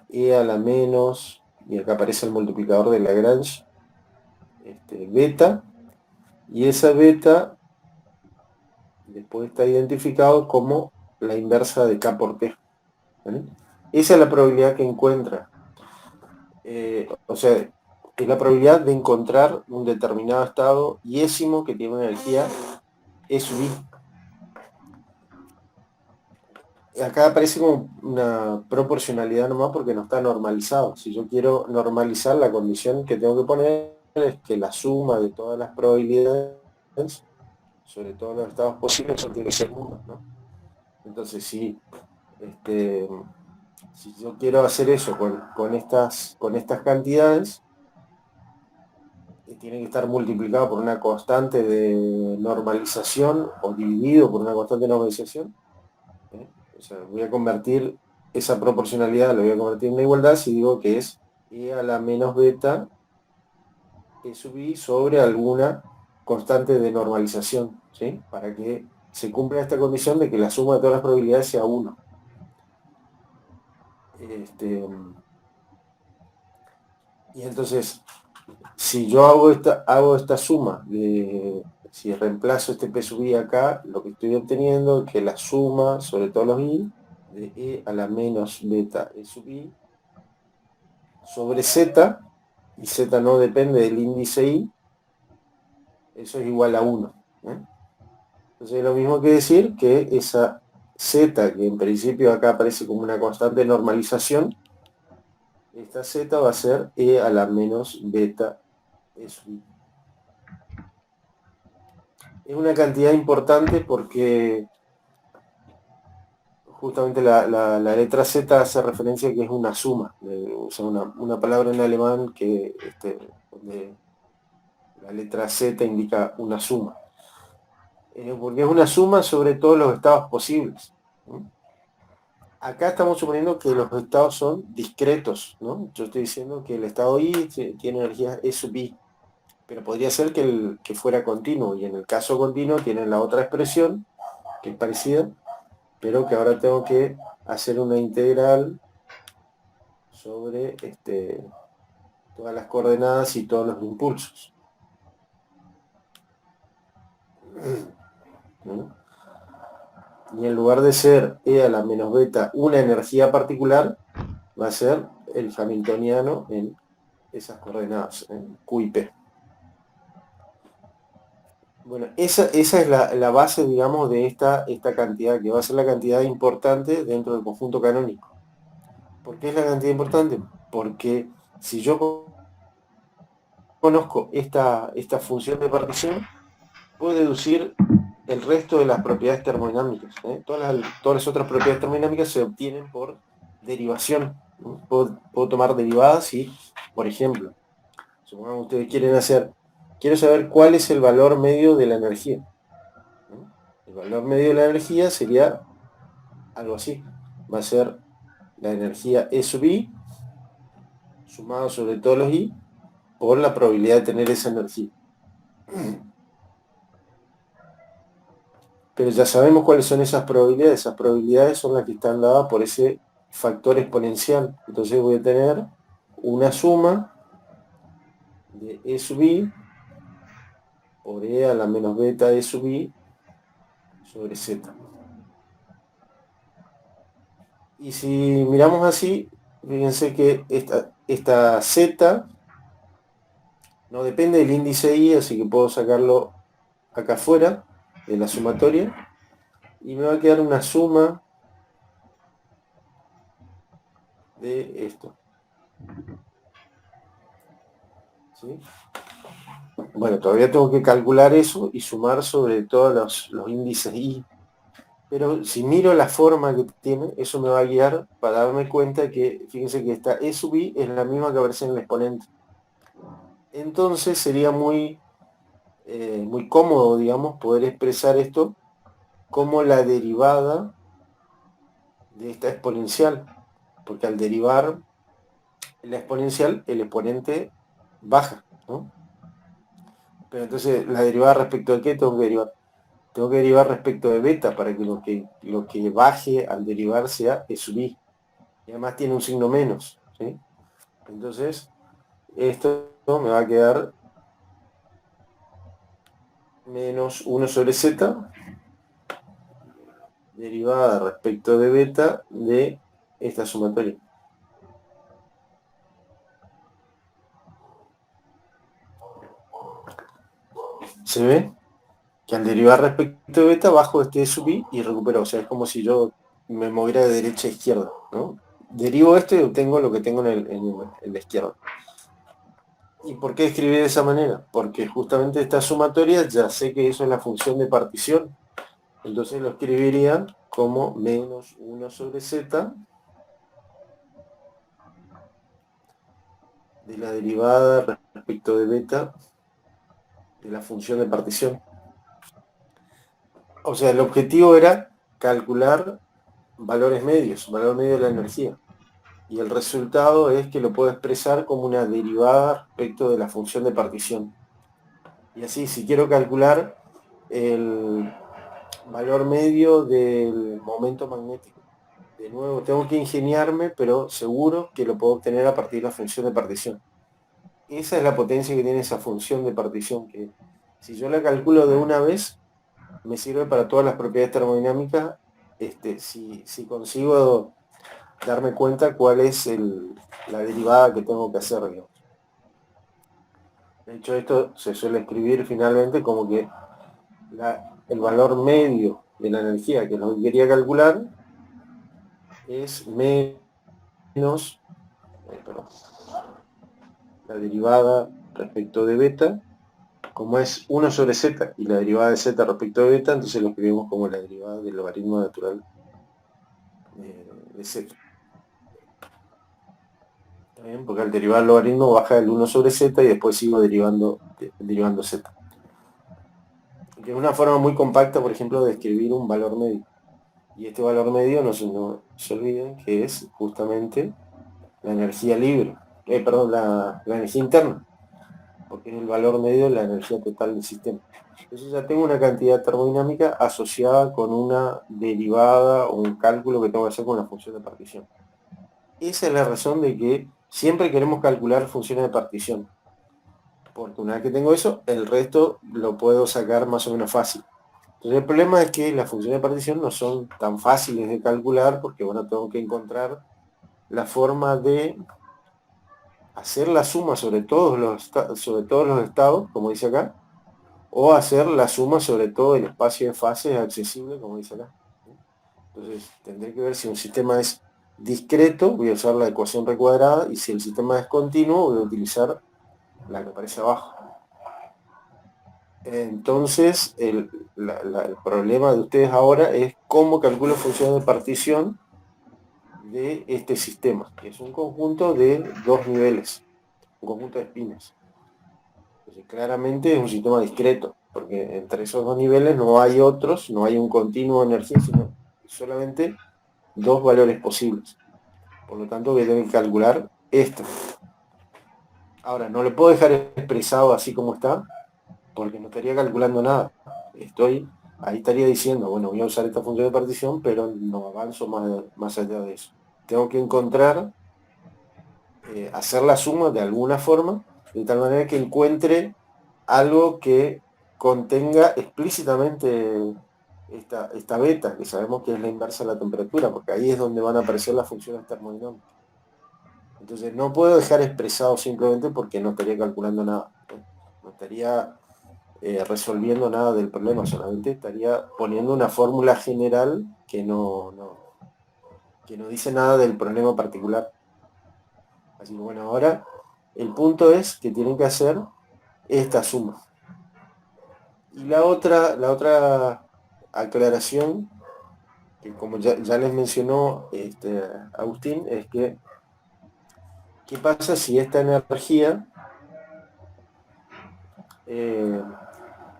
E a la menos, y acá aparece el multiplicador de Lagrange, beta, y esa beta después está identificado como la inversa de K por T, ¿vale? Esa es la probabilidad que encuentra. O sea, es la probabilidad de encontrar un determinado estado yésimo que tiene una energía E sub I. Acá aparece como una proporcionalidad nomás porque no está normalizado. Si yo quiero normalizar, la condición que tengo que poner es que la suma de todas las probabilidades sobre todos los estados posibles eso tiene que ser 1, ¿no? Entonces, si yo quiero hacer eso con estas cantidades, tiene que estar multiplicado por una constante de normalización o dividido por una constante de normalización. O sea, voy a convertir esa proporcionalidad, lo voy a convertir en una igualdad si digo que es E a la menos beta E sub I sobre alguna constante de normalización, ¿sí? Para que se cumpla esta condición de que la suma de todas las probabilidades sea 1. Y entonces, si yo hago esta suma, si reemplazo este P sub I acá, lo que estoy obteniendo es que la suma sobre todos los I de E a la menos beta E sub I sobre Z, y Z no depende del índice I, eso es igual a 1. Entonces es lo mismo que decir que esa Z, que en principio acá aparece como una constante de normalización, esta Z va a ser E a la menos beta E sub I. Es una cantidad importante porque justamente la letra Z hace referencia a que es una suma, o sea, una palabra en alemán que donde la letra Z indica una suma. Porque es una suma sobre todos los estados posibles. Acá estamos suponiendo que los estados son discretos, ¿no? Yo estoy diciendo que el estado I tiene energía E sub I, pero podría ser que fuera continuo, y en el caso continuo tienen la otra expresión, que es parecida, pero que ahora tengo que hacer una integral sobre todas las coordenadas y todos los impulsos. ¿No? Y en lugar de ser E a la menos beta una energía particular, va a ser el hamiltoniano en esas coordenadas, en Q y P. Bueno, esa es la base, digamos, de esta cantidad, que va a ser la cantidad importante dentro del conjunto canónico. ¿Por qué es la cantidad importante? Porque si yo conozco esta función de partición, puedo deducir el resto de las propiedades termodinámicas. Todas las otras propiedades termodinámicas se obtienen por derivación. ¿No? Puedo tomar derivadas y, por ejemplo, supongamos que ustedes quiero saber cuál es el valor medio de la energía. ¿No? El valor medio de la energía sería algo así. Va a ser la energía E sub I sumado sobre todos los I por la probabilidad de tener esa energía. Pero ya sabemos cuáles son esas probabilidades. Esas probabilidades son las que están dadas por ese factor exponencial. Entonces voy a tener una suma de E sub I por E a la menos beta E sub I sobre Z. Y si miramos así, fíjense que esta Z no depende del índice I, así que puedo sacarlo acá afuera de la sumatoria y me va a quedar una suma de esto. ¿Sí? Bueno, todavía tengo que calcular eso y sumar sobre todos los índices I. Pero si miro la forma que tiene, eso me va a guiar para darme cuenta que, fíjense que esta E sub I es la misma que aparece en el exponente. Entonces sería muy cómodo, digamos, poder expresar esto como la derivada de esta exponencial. Porque al derivar la exponencial, el exponente baja, ¿no? Pero entonces, ¿la derivada respecto de qué tengo que derivar? Tengo que derivar respecto de beta para que lo que baje al derivar sea E sub I. Y además tiene un signo menos, ¿sí? Entonces, esto me va a quedar menos 1 sobre z derivada respecto de beta de esta sumatoria. ¿Se ve? Que al derivar respecto de beta bajo este sub I y recupero. O sea, es como si yo me moviera de derecha a izquierda, ¿no? Derivo esto y obtengo lo que tengo en la izquierda. ¿Y por qué escribí de esa manera? Porque justamente esta sumatoria ya sé que eso es la función de partición. Entonces lo escribiría como menos 1 sobre z de la derivada respecto de beta de la función de partición. O sea, el objetivo era calcular valores medios, valor medio de la energía. Y el resultado es que lo puedo expresar como una derivada respecto de la función de partición. Y así, si quiero calcular el valor medio del momento magnético, de nuevo, tengo que ingeniarme, pero seguro que lo puedo obtener a partir de la función de partición. Esa es la potencia que tiene esa función de partición, que si yo la calculo de una vez, me sirve para todas las propiedades termodinámicas, si consigo darme cuenta cuál es la derivada que tengo que hacer, digamos. De hecho, esto se suele escribir finalmente como que el valor medio de la energía, que es lo que quería calcular, es menos la derivada respecto de beta, como es 1 sobre z y la derivada de z respecto de beta, entonces lo escribimos como la derivada del logaritmo natural de z. ¿Está bien? Porque al derivar el logaritmo baja el 1 sobre z y después sigo derivando z. Que es una forma muy compacta, por ejemplo, de escribir un valor medio. Y este valor medio, no se olviden, que es justamente la energía libre, perdón, la energía interna. porque es el valor medio de la energía total del sistema. Entonces ya tengo una cantidad termodinámica asociada con una derivada o un cálculo que tengo que hacer con la función de partición. Esa es la razón de que siempre queremos calcular funciones de partición, porque una vez que tengo eso, el resto lo puedo sacar más o menos fácil. Entonces el problema es que las funciones de partición no son tan fáciles de calcular, porque bueno, tengo que encontrar la forma de hacer la suma sobre todos los estados, como dice acá, o hacer la suma sobre todo el espacio de fases accesible, como dice acá. Entonces tendré que ver si un sistema es discreto, voy a usar la ecuación recuadrada, y si el sistema es continuo, voy a utilizar la que aparece abajo. Entonces el problema de ustedes ahora es cómo calculo funciones de partición de este sistema, que es un conjunto de dos niveles, un conjunto de espinas. Entonces, claramente es un sistema discreto, porque entre esos dos niveles no hay otros, no hay un continuo de energía, sino solamente dos valores posibles. Por lo tanto, voy a tener que calcular esto. Ahora, no lo puedo dejar expresado así como está, porque no estaría calculando nada. Ahí estaría diciendo, bueno, voy a usar esta función de partición, pero no avanzo más allá de eso. Tengo que encontrar, hacer la suma de alguna forma, de tal manera que encuentre algo que contenga explícitamente esta beta, que sabemos que es la inversa de la temperatura, porque ahí es donde van a aparecer las funciones termodinámicas. Entonces no puedo dejar expresado simplemente porque no estaría calculando nada, no estaría resolviendo nada del problema, solamente estaría poniendo una fórmula general que no dice nada del problema particular. Así que bueno, ahora el punto es que tienen que hacer esta suma. Y la otra aclaración, que como ya les mencionó Agustín, es que ¿qué pasa si esta energía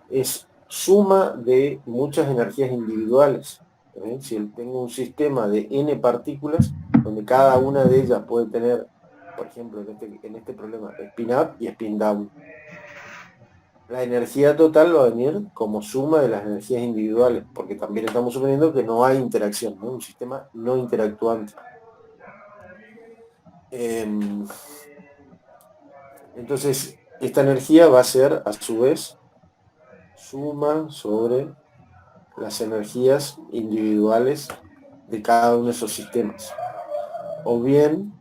es suma de muchas energías individuales? Si tengo un sistema de n partículas, donde cada una de ellas puede tener, por ejemplo, en este problema, spin up y spin down. La energía total va a venir como suma de las energías individuales, porque también estamos suponiendo que no hay interacción, ¿no? Un sistema no interactuante. Entonces, esta energía va a ser, a su vez, suma sobre las energías individuales de cada uno de esos sistemas. O bien,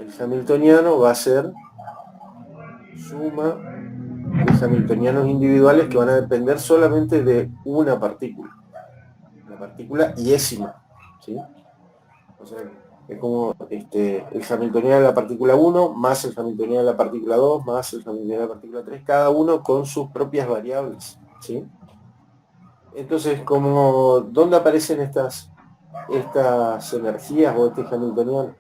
el hamiltoniano va a ser suma de hamiltonianos individuales que van a depender solamente de una partícula, la partícula iésima, ¿sí? O sea, es como el hamiltoniano de la partícula 1 más el hamiltoniano de la partícula 2 más el hamiltoniano de la partícula 3, cada uno con sus propias variables, ¿sí? Entonces, ¿dónde aparecen estas energías o este hamiltoniano?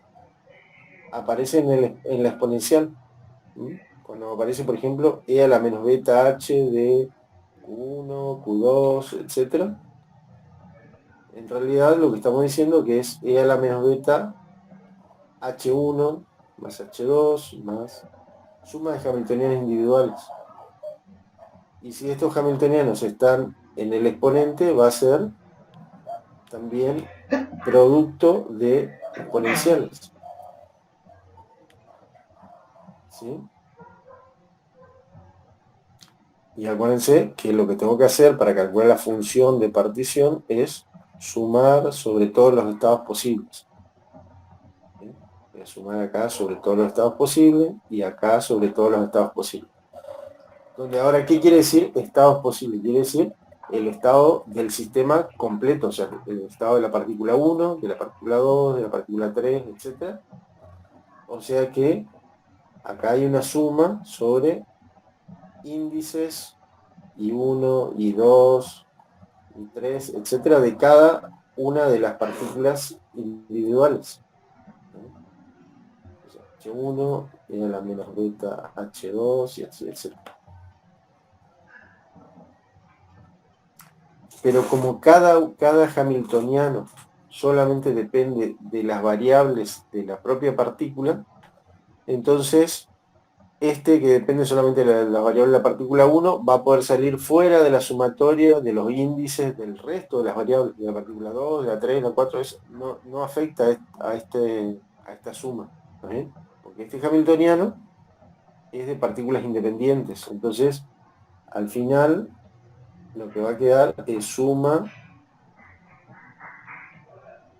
Aparece en la exponencial. Cuando aparece, por ejemplo, e a la menos beta h de Q1, Q2, etc. En realidad lo que estamos diciendo que es e a la menos beta h1 más h2 más suma de hamiltonianos individuales. Y si estos hamiltonianos están en el exponente, va a ser también producto de exponenciales. ¿Sí? Y acuérdense que lo que tengo que hacer para calcular la función de partición es sumar sobre todos los estados posibles. ¿Sí? Voy a sumar acá sobre todos los estados posibles y acá sobre todos los estados posibles. Donde ahora, ¿qué quiere decir estados posibles? Quiere decir el estado del sistema completo, o sea, el estado de la partícula 1, de la partícula 2, de la partícula 3, etc. O sea que acá hay una suma sobre índices y 1, y 2, y 3, etcétera, de cada una de las partículas individuales. H1 tiene la menos beta H2, y etcétera. Pero como cada hamiltoniano solamente depende de las variables de la propia partícula, entonces este que depende solamente de la variable de la partícula 1 va a poder salir fuera de la sumatoria de los índices del resto de las variables, de la partícula 2, de la 3, de la 4, no afecta a esta suma, ¿está bien? Porque este hamiltoniano es de partículas independientes, entonces al final lo que va a quedar es suma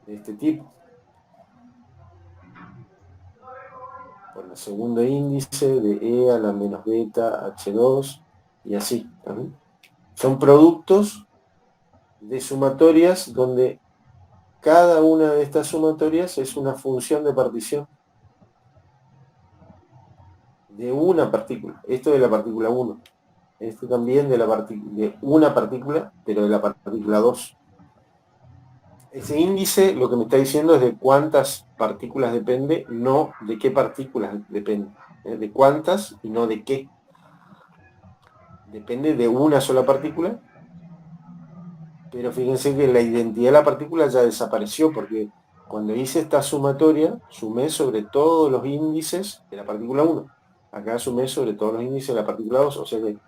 de este tipo. Por el segundo índice de E a la menos beta H2 y así. ¿También? Son productos de sumatorias donde cada una de estas sumatorias es una función de partición de una partícula. Esto de la partícula 1. Esto también de una partícula, pero de la partícula 2. Ese índice lo que me está diciendo es de cuántas partículas depende, no de qué partículas depende. De cuántas y no de qué. Depende de una sola partícula, pero fíjense que la identidad de la partícula ya desapareció, porque cuando hice esta sumatoria, sumé sobre todos los índices de la partícula 1. Acá sumé sobre todos los índices de la partícula 2, o sea que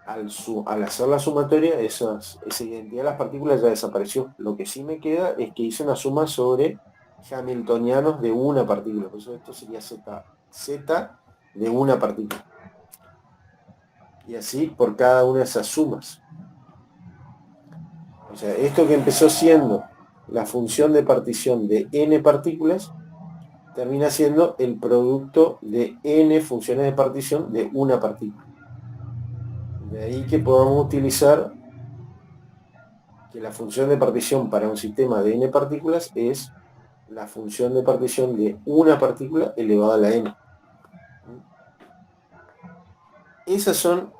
al hacer la sumatoria, esa identidad de las partículas ya desapareció. Lo que sí me queda es que hice una suma sobre hamiltonianos de una partícula. Por eso esto sería z de una partícula. Y así por cada una de esas sumas. O sea, esto que empezó siendo la función de partición de n partículas, termina siendo el producto de n funciones de partición de una partícula. De ahí que podamos utilizar que la función de partición para un sistema de n partículas es la función de partición de una partícula elevada a la n. Esos son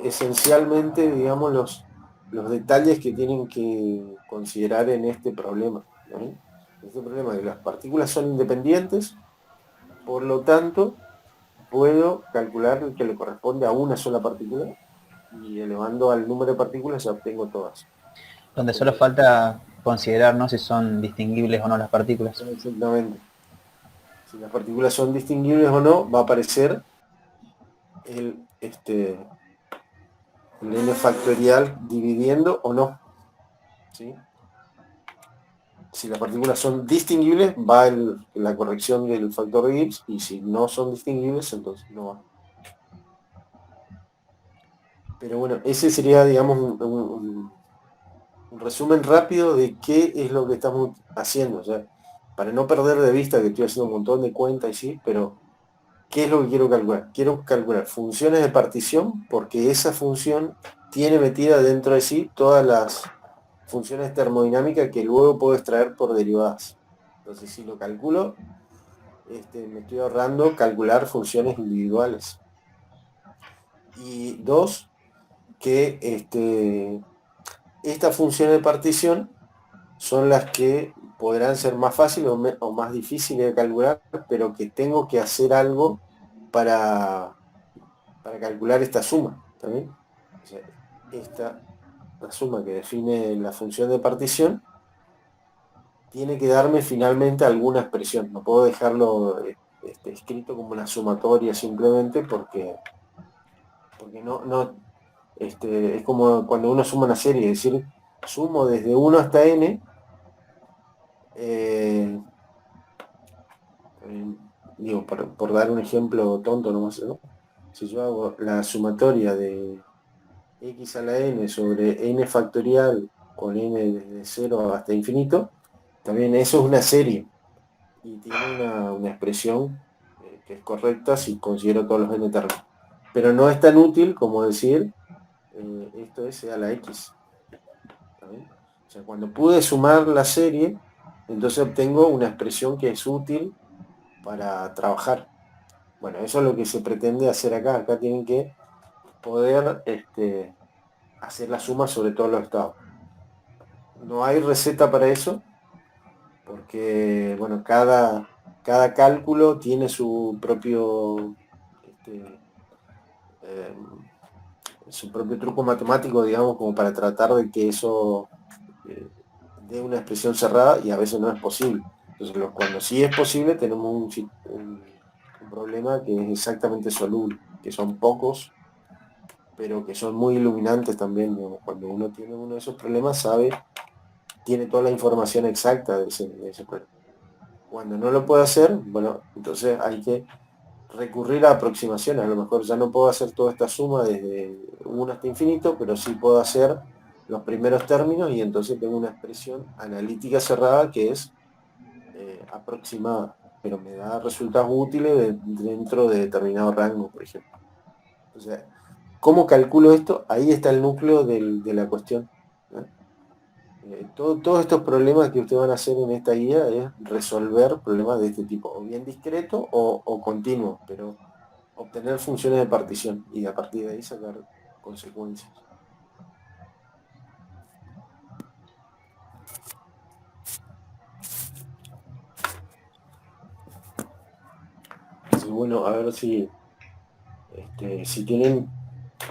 esencialmente, digamos, los detalles que tienen que considerar en este problema. ¿No? Este problema de que las partículas son independientes, por lo tanto, puedo calcular el que le corresponde a una sola partícula y elevando al número de partículas ya obtengo todas. Donde solo falta considerar, ¿no?, si son distinguibles o no las partículas. Exactamente. Si las partículas son distinguibles o no, va a aparecer el n factorial dividiendo o no. ¿Sí? Si las partículas son distinguibles, va la corrección del factor de Gibbs, y si no son distinguibles, entonces no va. Pero bueno, ese sería, digamos, un resumen rápido de qué es lo que estamos haciendo. O sea, para no perder de vista que estoy haciendo un montón de cuentas y sí, pero ¿qué es lo que quiero calcular? Quiero calcular funciones de partición, porque esa función tiene metida dentro de sí todas las funciones termodinámicas que luego puedo extraer por derivadas. Entonces, si lo calculo, me estoy ahorrando calcular funciones individuales. Y dos, que estas funciones de partición son las que podrán ser más fáciles o más difíciles de calcular, pero que tengo que hacer algo para calcular esta suma. ¿También? O sea, la suma que define la función de partición tiene que darme finalmente alguna expresión. No puedo dejarlo escrito como una sumatoria simplemente porque no es como cuando uno suma una serie, es decir, sumo desde 1 hasta n, digo, por dar un ejemplo tonto nomás, ¿no? Si yo hago la sumatoria de x a la n sobre n factorial con n desde 0 hasta infinito, también eso es una serie y tiene una expresión que es correcta si considero todos los n termos. Pero no es tan útil como decir esto es a la x. ¿También? O sea, cuando pude sumar la serie, entonces obtengo una expresión que es útil para trabajar. Bueno, eso es lo que se pretende hacer acá. Acá tienen que poder hacer la suma sobre todos los estados. No hay receta para eso, porque bueno, cada cálculo tiene su propio su propio truco matemático, digamos, como para tratar de que eso dé una expresión cerrada, y a veces no es posible. Entonces, cuando sí es posible, tenemos un problema que es exactamente soluble, que son pocos, pero que son muy iluminantes también, digamos. Cuando uno tiene uno de esos problemas, tiene toda la información exacta de ese problema. Cuando no lo puede hacer, bueno, entonces hay que recurrir a aproximaciones. A lo mejor ya no puedo hacer toda esta suma desde 1 hasta infinito, pero sí puedo hacer los primeros términos y entonces tengo una expresión analítica cerrada que es aproximada, pero me da resultados útiles dentro de determinado rango, por ejemplo. O sea, ¿cómo calculo esto? Ahí está el núcleo de la cuestión, ¿no? Todos estos problemas que ustedes van a hacer en esta guía es resolver problemas de este tipo, o bien discreto o continuo, pero obtener funciones de partición y a partir de ahí sacar consecuencias. Así, bueno, a ver si tienen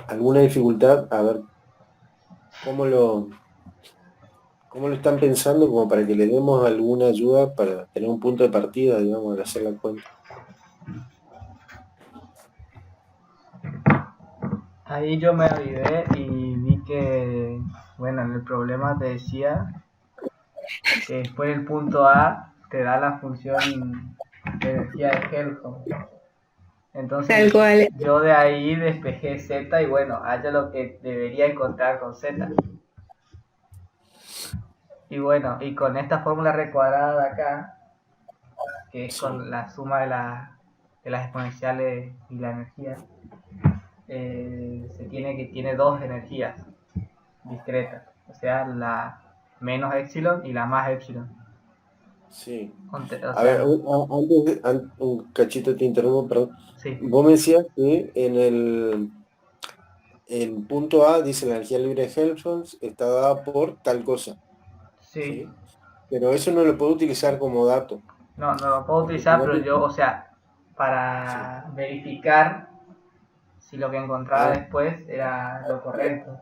alguna dificultad, a ver cómo lo están pensando como para que le demos alguna ayuda para tener un punto de partida, digamos, al hacer la cuenta. Ahí yo me avivé y vi que, bueno, en el problema te decía que después del punto A te da la función de energía de Helmholtz. Tal Entonces cual. yo de ahí despejé Z y bueno, haya lo que debería encontrar con Z. Y bueno, y con esta fórmula recuadrada de acá, que es Sí. con la suma de las exponenciales y la energía, tiene dos energías discretas, o sea, la menos epsilon y la más epsilon. Sí. O A ver, sea, un cachito te interrumpo, perdón. sí, Vos me decías que en punto A dice la energía libre de Helmholtz está dada por tal cosa, sí, ¿sí? Pero eso no lo puedo utilizar como dato, no lo puedo porque utilizar, pero fíjate yo, que- o sea, sí. para verificar si lo que encontraba Ah, después era lo correcto.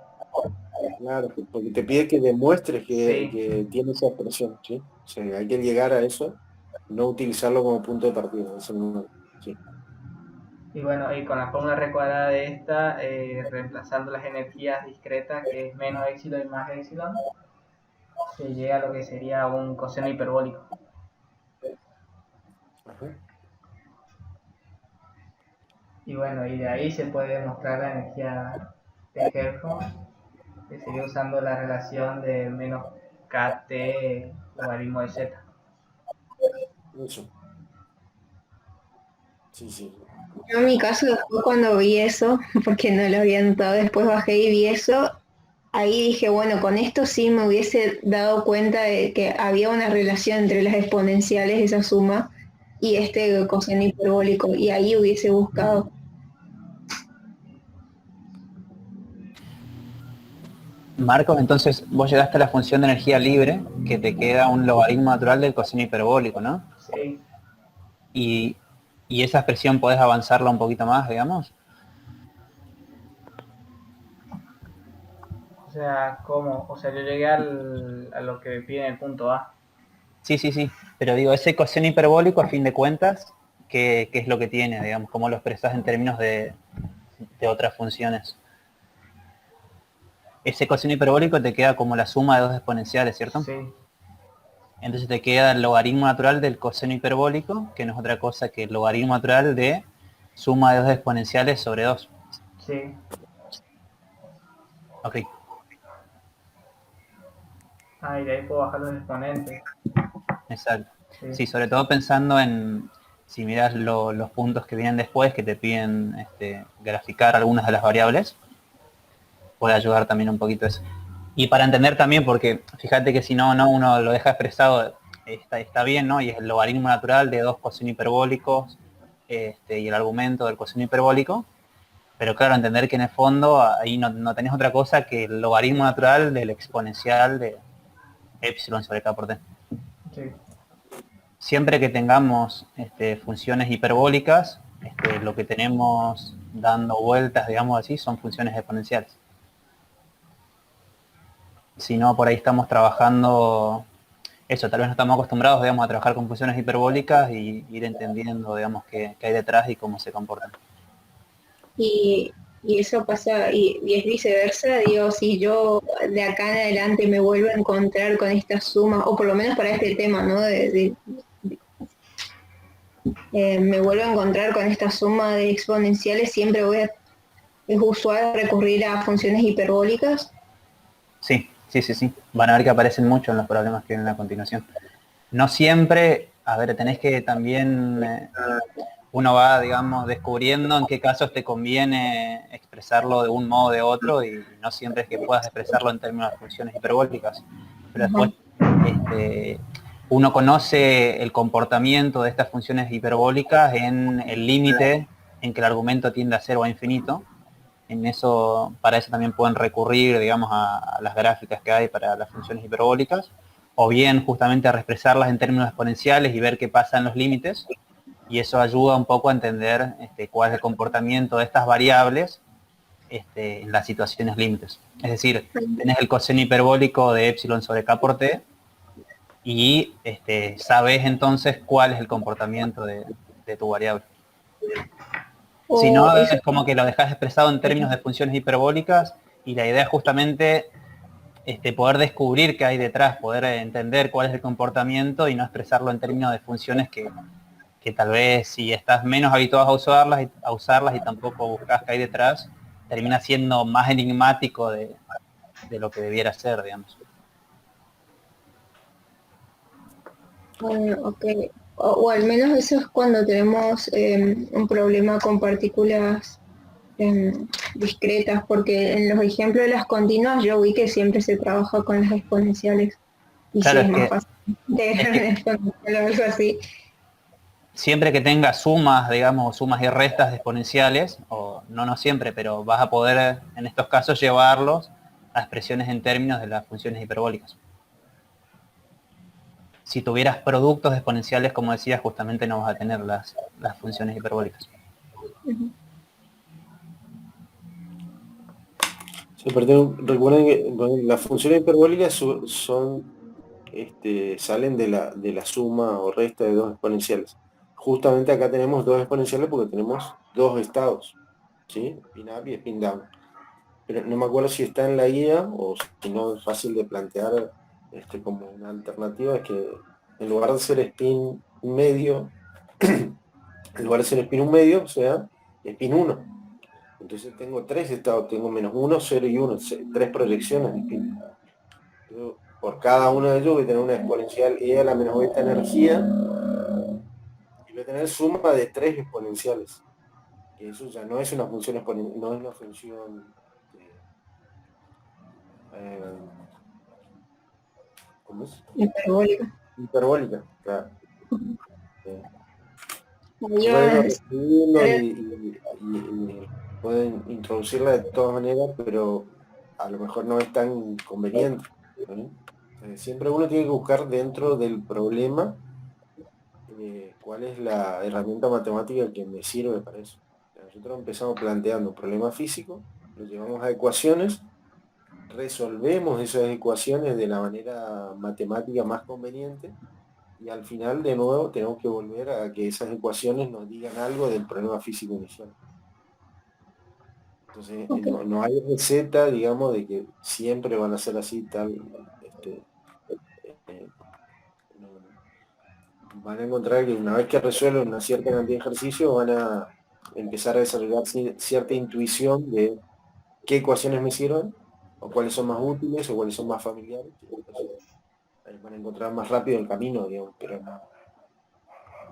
claro, porque te pide que demuestres Sí, que tiene esa expresión, ¿sí? O sea, hay que llegar a eso, no utilizarlo como punto de partida. Eso no, sí. y bueno, y con la fórmula recuadrada de esta, reemplazando las energías discretas, que es menos epsilon y más epsilon, se llega a lo que sería un coseno hiperbólico. Ajá. Y bueno, y de ahí se puede demostrar la energía de Helmholtz, que sería usando la relación de menos KT logaritmo de Z. Eso. Sí, sí. Yo en mi caso, después cuando vi eso, porque no lo había notado, después bajé y vi eso, ahí dije, bueno, con esto sí me hubiese dado cuenta de que había una relación entre las exponenciales, esa suma, y este coseno hiperbólico, y ahí hubiese buscado. Marcos, entonces vos llegaste a la función de energía libre, que te queda un logaritmo natural del coseno hiperbólico, ¿no? Sí. Y, y esa expresión podés avanzarla un poquito más, digamos. O sea, ¿cómo? O sea, yo llegué a lo que me pide en el punto A. Sí, sí, sí. Pero digo, ese coseno hiperbólico, a fin de cuentas, ¿qué es lo que tiene, digamos? ¿Cómo lo expresás en términos de otras funciones? Ese coseno hiperbólico te queda como la suma de dos exponenciales, ¿cierto? Sí, Entonces te queda el logaritmo natural del coseno hiperbólico, que no es otra cosa que el logaritmo natural de suma de dos exponenciales sobre 2. sí. Ok, Ah, y de ahí puedo bajar los exponentes. exacto. Sí, Sí, sobre todo pensando en, si miras los puntos que vienen después, que te piden graficar algunas de las variables, puede ayudar también un poquito eso. Y para entender también, porque fíjate que si no, uno lo deja expresado, está bien, ¿no? Y es el logaritmo natural de dos coseno hiperbólicos y el argumento del coseno hiperbólico. Pero claro, entender que en el fondo ahí no tenés otra cosa que el logaritmo natural del exponencial de epsilon sobre k por t. sí. Siempre que tengamos funciones hiperbólicas, lo que tenemos dando vueltas, digamos así, son funciones exponenciales. Si no, por ahí estamos trabajando eso, tal vez no estamos acostumbrados, digamos, a trabajar con funciones hiperbólicas y ir entendiendo, digamos, qué hay detrás y cómo se comportan. Y eso pasa, y es viceversa, digo, si yo de acá en adelante me vuelvo a encontrar con esta suma, o por lo menos para este tema, ¿no? Me vuelvo a encontrar con esta suma de exponenciales, siempre es usual recurrir a funciones hiperbólicas. Sí. Van a ver que aparecen mucho en los problemas que vienen a continuación. No siempre, a ver, tenés que también, uno va, digamos, descubriendo en qué casos te conviene expresarlo de un modo o de otro, y no siempre es que puedas expresarlo en términos de funciones hiperbólicas. Pero después, uno conoce el comportamiento de estas funciones hiperbólicas en el límite en que el argumento tiende a cero o a infinito. En eso, para eso también pueden recurrir, digamos, a las gráficas que hay para las funciones hiperbólicas, o bien justamente a reexpresarlas en términos exponenciales y ver qué pasa en los límites, y eso ayuda un poco a entender cuál es el comportamiento de estas variables en las situaciones límites. Es decir, tenés el coseno hiperbólico de epsilon sobre k por t, y sabes entonces cuál es el comportamiento de tu variable. Si no, es como que lo dejas expresado en términos de funciones hiperbólicas, y la idea es justamente poder descubrir qué hay detrás, poder entender cuál es el comportamiento y no expresarlo en términos de funciones que tal vez, si estás menos habituado a usarlas y tampoco buscas qué hay detrás, termina siendo más enigmático de lo que debiera ser, digamos. Ok. O al menos eso es cuando tenemos un problema con partículas discretas, porque en los ejemplos de las continuas yo vi que siempre se trabaja con las exponenciales, y Claro, sí es más fácil de es una que exponencial o algo así. siempre que tengas sumas, digamos, sumas y restas exponenciales, o no siempre, pero vas a poder en estos casos llevarlos a expresiones en términos de las funciones hiperbólicas. Si tuvieras productos exponenciales, como decías, justamente no vas a tener las funciones hiperbólicas. Sí, pero recuerden que las funciones hiperbólicas salen de la suma o resta de dos exponenciales. Justamente acá tenemos dos exponenciales porque tenemos dos estados, ¿sí? Spin up y spin down. Pero no me acuerdo si está en la guía o si no es fácil de plantear como una alternativa, es que en lugar de ser spin medio, en lugar de ser spin un medio, o sea, spin 1. Entonces tengo tres estados, tengo -1, 0 y 1, tres proyecciones de spin. Yo, por cada uno de ellos voy a tener una exponencial e a la menos beta energía, y voy a tener suma de tres exponenciales. Que eso ya no es una función exponencial, no es una función ¿cómo es? Hiperbólica. Hiperbólica, claro. Yo, Y pueden introducirla de todas maneras, pero a lo mejor no es tan conveniente, ¿no? Siempre uno tiene que buscar dentro del problema cuál es la herramienta matemática que me sirve para eso. Nosotros empezamos planteando un problema físico, lo llevamos a ecuaciones, resolvemos esas ecuaciones de la manera matemática más conveniente, y al final de nuevo tenemos que volver a que esas ecuaciones nos digan algo del problema físico inicial. Entonces no hay receta, digamos, de que siempre van a ser así, tal. Eh, Van a encontrar que una vez que resuelven una cierta cantidad de ejercicios van a empezar a desarrollar cierta intuición de qué ecuaciones me sirven, o cuáles son más útiles, o cuáles son más familiares. Entonces, van a encontrar más rápido el camino, digamos, pero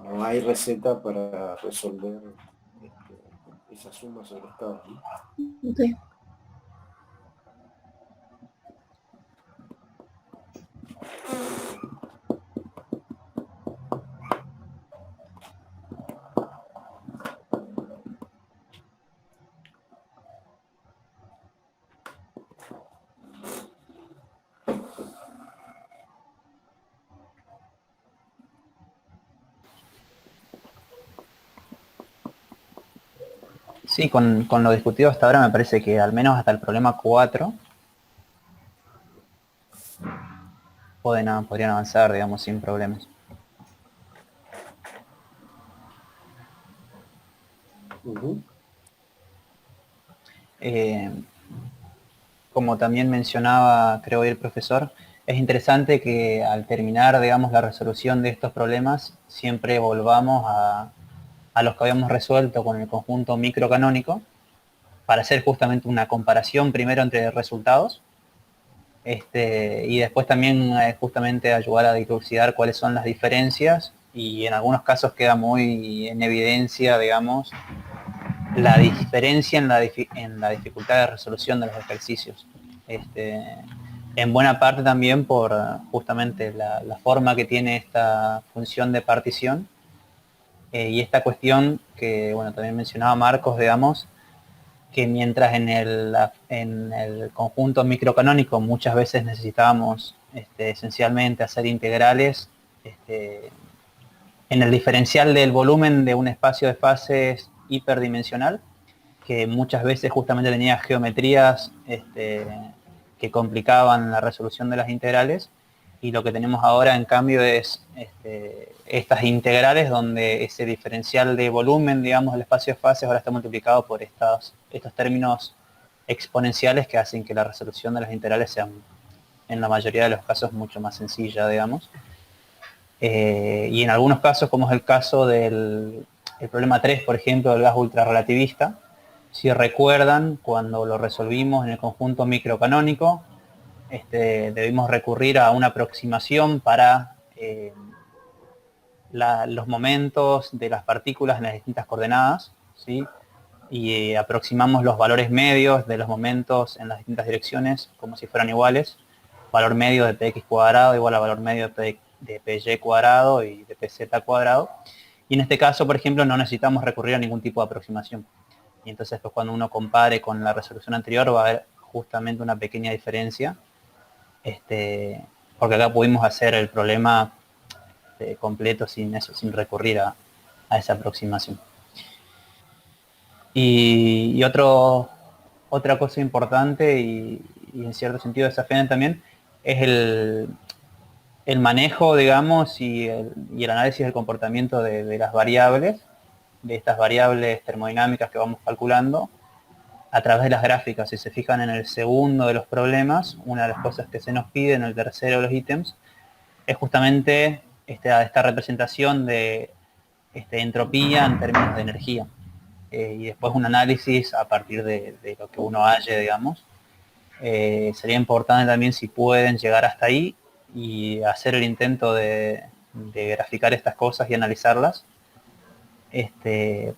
no hay receta para resolver esas sumas sobre estados, ¿no? okay. Sí, con lo discutido hasta ahora me parece que al menos hasta el problema 4 podrían avanzar, digamos, sin problemas. Ujú. Como también mencionaba, creo, el profesor, es interesante que al terminar, digamos, la resolución de estos problemas, siempre volvamos a los que habíamos resuelto con el conjunto microcanónico, para hacer justamente una comparación primero entre resultados, y después también justamente ayudar a dilucidar cuáles son las diferencias, y en algunos casos queda muy en evidencia, digamos, la diferencia en la dificultad de resolución de los ejercicios. En buena parte también por justamente la forma que tiene esta función de partición, y esta cuestión que, bueno, también mencionaba Marcos, digamos, que mientras en el conjunto microcanónico muchas veces necesitábamos esencialmente hacer integrales, en el diferencial del volumen de un espacio de fases hiperdimensional, que muchas veces justamente tenía geometrías que complicaban la resolución de las integrales, y lo que tenemos ahora en cambio es estas integrales donde ese diferencial de volumen, digamos, del espacio de fases ahora está multiplicado por estos términos exponenciales que hacen que la resolución de las integrales sea en la mayoría de los casos mucho más sencilla, digamos. Y en algunos casos, como es el caso del el problema 3, por ejemplo, del gas ultrarrelativista, si recuerdan, cuando lo resolvimos en el conjunto microcanónico, debimos recurrir a una aproximación para los momentos de las partículas en las distintas coordenadas, ¿sí? Y aproximamos los valores medios de los momentos en las distintas direcciones como si fueran iguales. Valor medio de px cuadrado igual a valor medio de py cuadrado y de pz cuadrado. Y en este caso, por ejemplo, no necesitamos recurrir a ningún tipo de aproximación. Y entonces, pues, cuando uno compare con la resolución anterior, va a haber justamente una pequeña diferencia, porque acá pudimos hacer el problema completo sin eso, sin recurrir a esa aproximación. Y otra cosa importante y en cierto sentido desafiante también es el manejo, digamos, y el análisis del comportamiento de las variables, de estas variables termodinámicas que vamos calculando a través de las gráficas. Si se fijan en el segundo de los problemas, una de las cosas que se nos pide en el tercero de los ítems es justamente esta representación de entropía en términos de energía. Y después un análisis a partir de lo que uno halle, digamos. Sería importante también, si pueden llegar hasta ahí y hacer el intento de graficar estas cosas y analizarlas,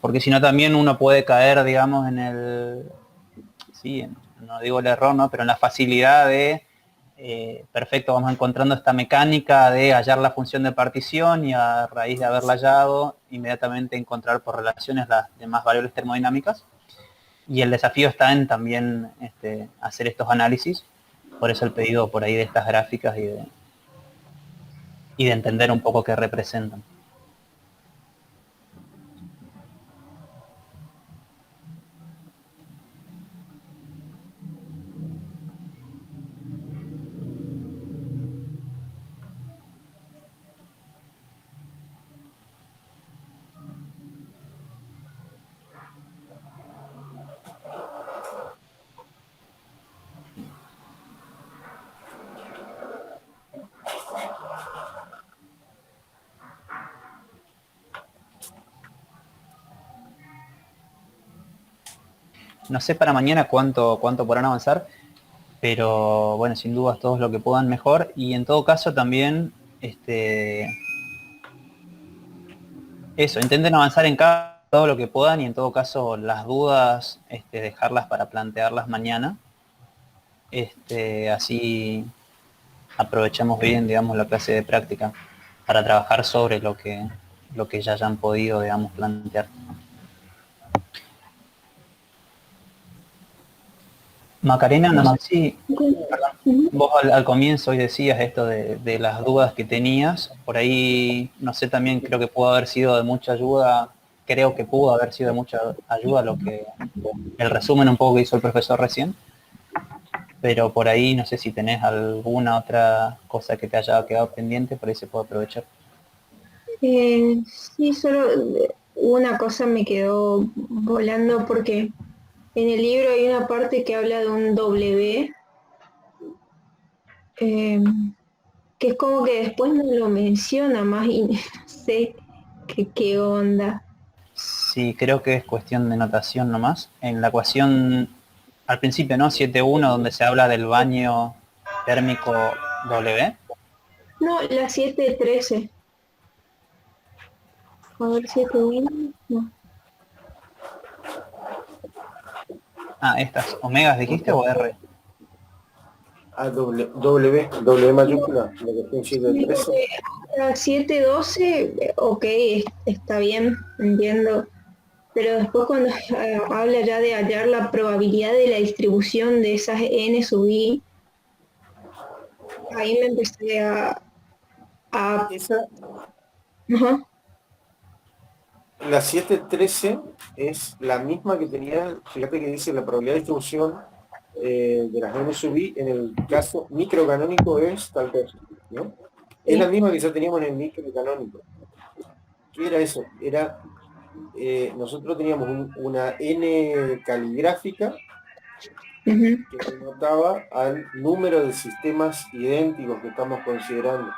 porque si no también uno puede caer, digamos, no digo el error, ¿no? Pero en la facilidad de, perfecto, vamos encontrando esta mecánica de hallar la función de partición, y a raíz de haberla hallado, inmediatamente encontrar por relaciones las demás variables termodinámicas. Y el desafío está en también hacer estos análisis. Por eso el pedido por ahí de estas gráficas y de entender un poco qué representan. No sé para mañana cuánto podrán avanzar, pero bueno, sin dudas todos lo que puedan mejor. Y en todo caso también, eso, intenten avanzar en todo lo que puedan, y en todo caso las dudas dejarlas para plantearlas mañana. Así aprovechamos bien, digamos, la clase de práctica para trabajar sobre lo que ya hayan podido, digamos, plantear. Macarena, no sé si, perdón, vos al comienzo hoy decías esto de las dudas que tenías, por ahí, no sé, también creo que pudo haber sido de mucha ayuda, creo que pudo haber sido de mucha ayuda el resumen un poco que hizo el profesor recién, pero por ahí no sé si tenés alguna otra cosa que te haya quedado pendiente, por ahí se puede aprovechar. Sí, solo una cosa me quedó volando porque en el libro hay una parte que habla de un W, eh, que es como que después no lo menciona más y no sé qué onda. Sí, creo que es cuestión de notación nomás. En la ecuación, al principio, ¿no? 7.1, donde se habla del baño térmico W. No, la 713. A ver, 7.1. No. Ah, estas. ¿Omegas dijiste o R? W mayúscula, la cuestión 713. La 712, ok, está bien, entiendo. Pero después cuando habla ya de hallar la probabilidad de la distribución de esas n sub i, ahí me empecé a Esa, ajá, la 713 es la misma que tenía, fíjate que dice la probabilidad de distribución de las n sub i en el caso microcanónico es tal cosa, ¿no? Es la sí, misma que ya teníamos en el microcanónico. ¿Qué era eso? Era, nosotros teníamos una n caligráfica ujú, que denotaba al número de sistemas idénticos que estamos considerando.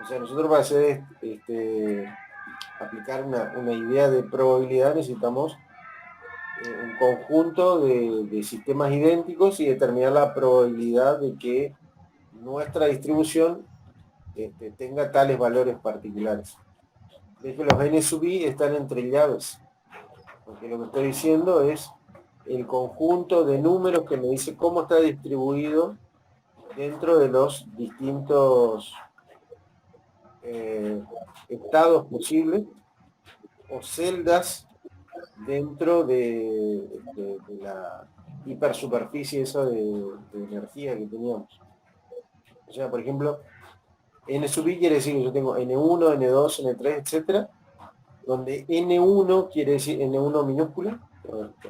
O sea, nosotros para hacer aplicar una idea de probabilidad necesitamos un conjunto de sistemas idénticos y determinar la probabilidad de que nuestra distribución tenga tales valores particulares. Ves que los n sub i están entre llaves, porque lo que estoy diciendo es el conjunto de números que me dice cómo está distribuido dentro de los distintos estados posibles o celdas dentro de la hipersuperficie esa de energía que teníamos. O sea, por ejemplo, n sub i quiere decir que yo tengo n1, n2, n3, etcétera, donde n1 quiere decir n1 minúscula,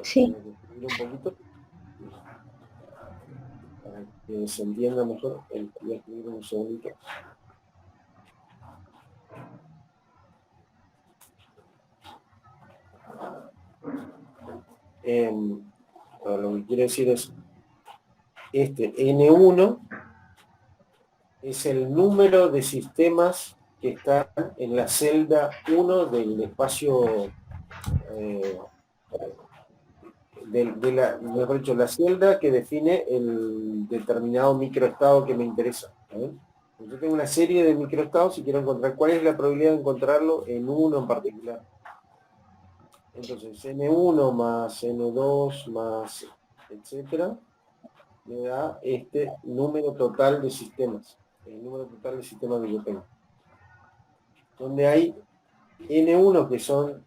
sí. un poquito, para que se entienda mejor, voy a escribir un segundito. Lo que quiere decir es, este N1 es el número de sistemas que están en la celda 1 del espacio, mejor dicho, la celda que define el determinado microestado que me interesa. Yo tengo una serie de microestados y quiero encontrar cuál es la probabilidad de encontrarlo en uno en particular. Entonces, N1 más N2 más etcétera, me da este número total de sistemas, el número total de sistemas que yo tengo. Donde hay N1 que son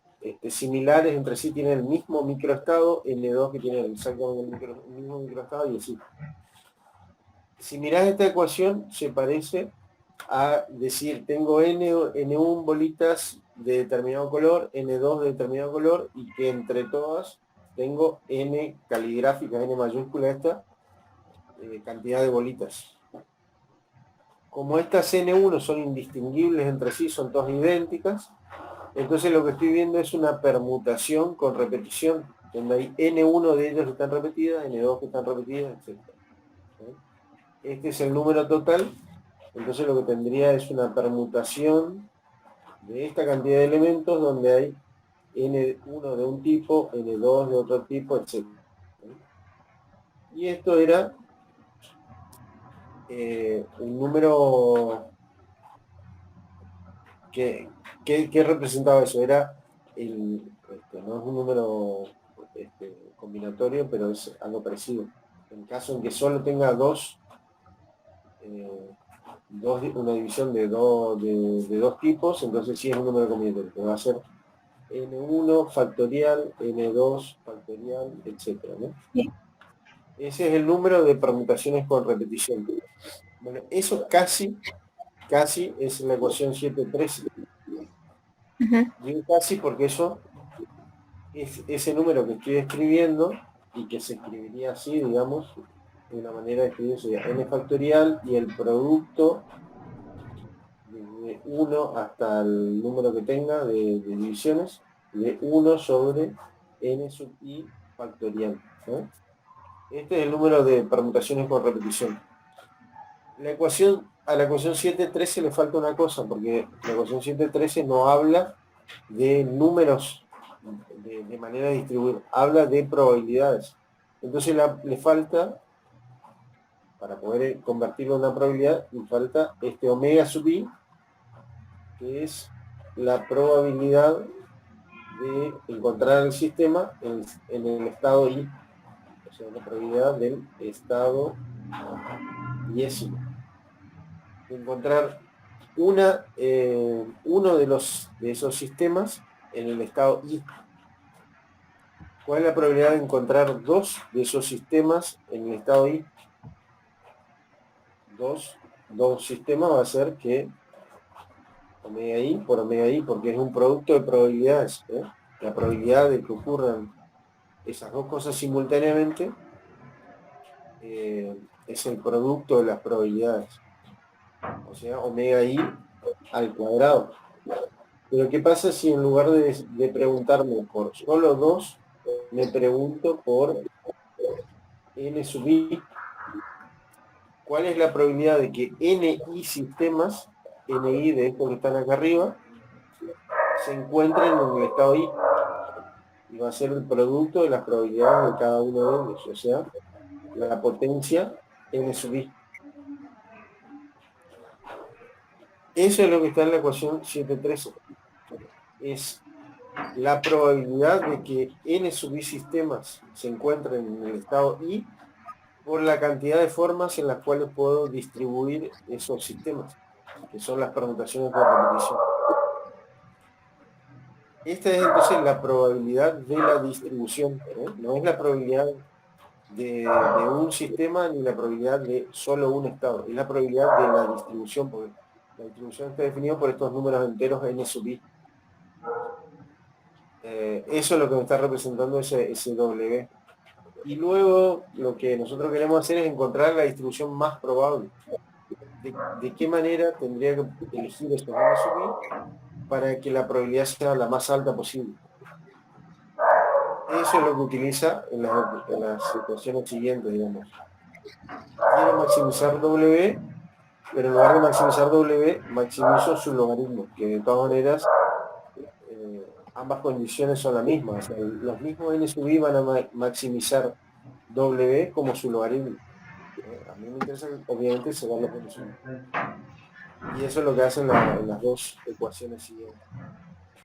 similares entre sí, tienen el mismo microestado, N2 que tienen exactamente el mismo microestado y así. Si mirás esta ecuación, se parece a decir, tengo N1 bolitas de determinado color, N2 de determinado color, y que entre todas tengo N caligráfica, N mayúscula esta, cantidad de bolitas. Como estas N1 son indistinguibles entre sí, son todas idénticas, entonces lo que estoy viendo es una permutación con repetición, donde hay N1 de ellas que están repetidas, N2 que están repetidas, etc. Este es el número total, entonces lo que tendría es una permutación de esta cantidad de elementos donde hay N1 de un tipo, N2 de otro tipo, etc. Y esto era un número que representaba eso, era no es un número combinatorio, pero es algo parecido. En caso en que solo tenga una división de dos tipos, entonces sí es un número combinatorio, que va a ser n1 factorial, n2 factorial, etcétera, ¿no? Sí. Ese es el número de permutaciones con repetición. Bueno, eso casi es la ecuación 713. Ujú. Digo casi porque eso es ese número que estoy escribiendo y que se escribiría así, digamos, una manera de escribir sería n factorial y el producto de 1 hasta el número que tenga de divisiones de 1 sobre n sub i factorial. ¿No? Este es el número de permutaciones por repetición. A la ecuación 7.13 le falta una cosa, porque la ecuación 7.13 no habla de números de manera de distribuir, habla de probabilidades. Entonces le falta, para poder convertirlo en una probabilidad, le falta este omega sub i, que es la probabilidad de encontrar el sistema en el estado i, o sea, la probabilidad del estado iésimo. De encontrar uno de esos sistemas en el estado i. ¿Cuál es la probabilidad de encontrar dos de esos sistemas en el estado i? Dos sistemas va a ser que omega i por omega i, porque es un producto de probabilidades. La probabilidad de que ocurran esas dos cosas simultáneamente es el producto de las probabilidades. O sea, omega i al cuadrado. Pero ¿qué pasa si en lugar de preguntarme por solo dos, me pregunto por n sub i? ¿Cuál es la probabilidad de que ni sistemas, ni de estos que están acá arriba, se encuentren en el estado i? Y va a ser el producto de las probabilidades de cada uno de ellos, o sea, la potencia n sub i. Eso es lo que está en la ecuación 7.13. Es la probabilidad de que n sub i sistemas se encuentren en el estado i por la cantidad de formas en las cuales puedo distribuir esos sistemas, que son las permutaciones por repetición. Esta es entonces la probabilidad de la distribución, no es la probabilidad de un sistema ni la probabilidad de solo un estado, es la probabilidad de la distribución, porque la distribución está definida por estos números enteros n sub i. Eso es lo que me está representando ese W. Y luego lo que nosotros queremos hacer es encontrar la distribución más probable. ¿De qué manera tendría que elegir estos n sub i para que la probabilidad sea la más alta posible? Eso es lo que utiliza en las situaciones siguientes, digamos. Quiero maximizar W, pero en lugar de maximizar W, maximizo su logaritmo, que de todas maneras ambas condiciones son las mismas. O sea, los mismos n sub i van a maximizar W como su logaritmo. A mí me interesa, obviamente, sacar los n sub i. Y eso es lo que hacen las dos ecuaciones siguientes.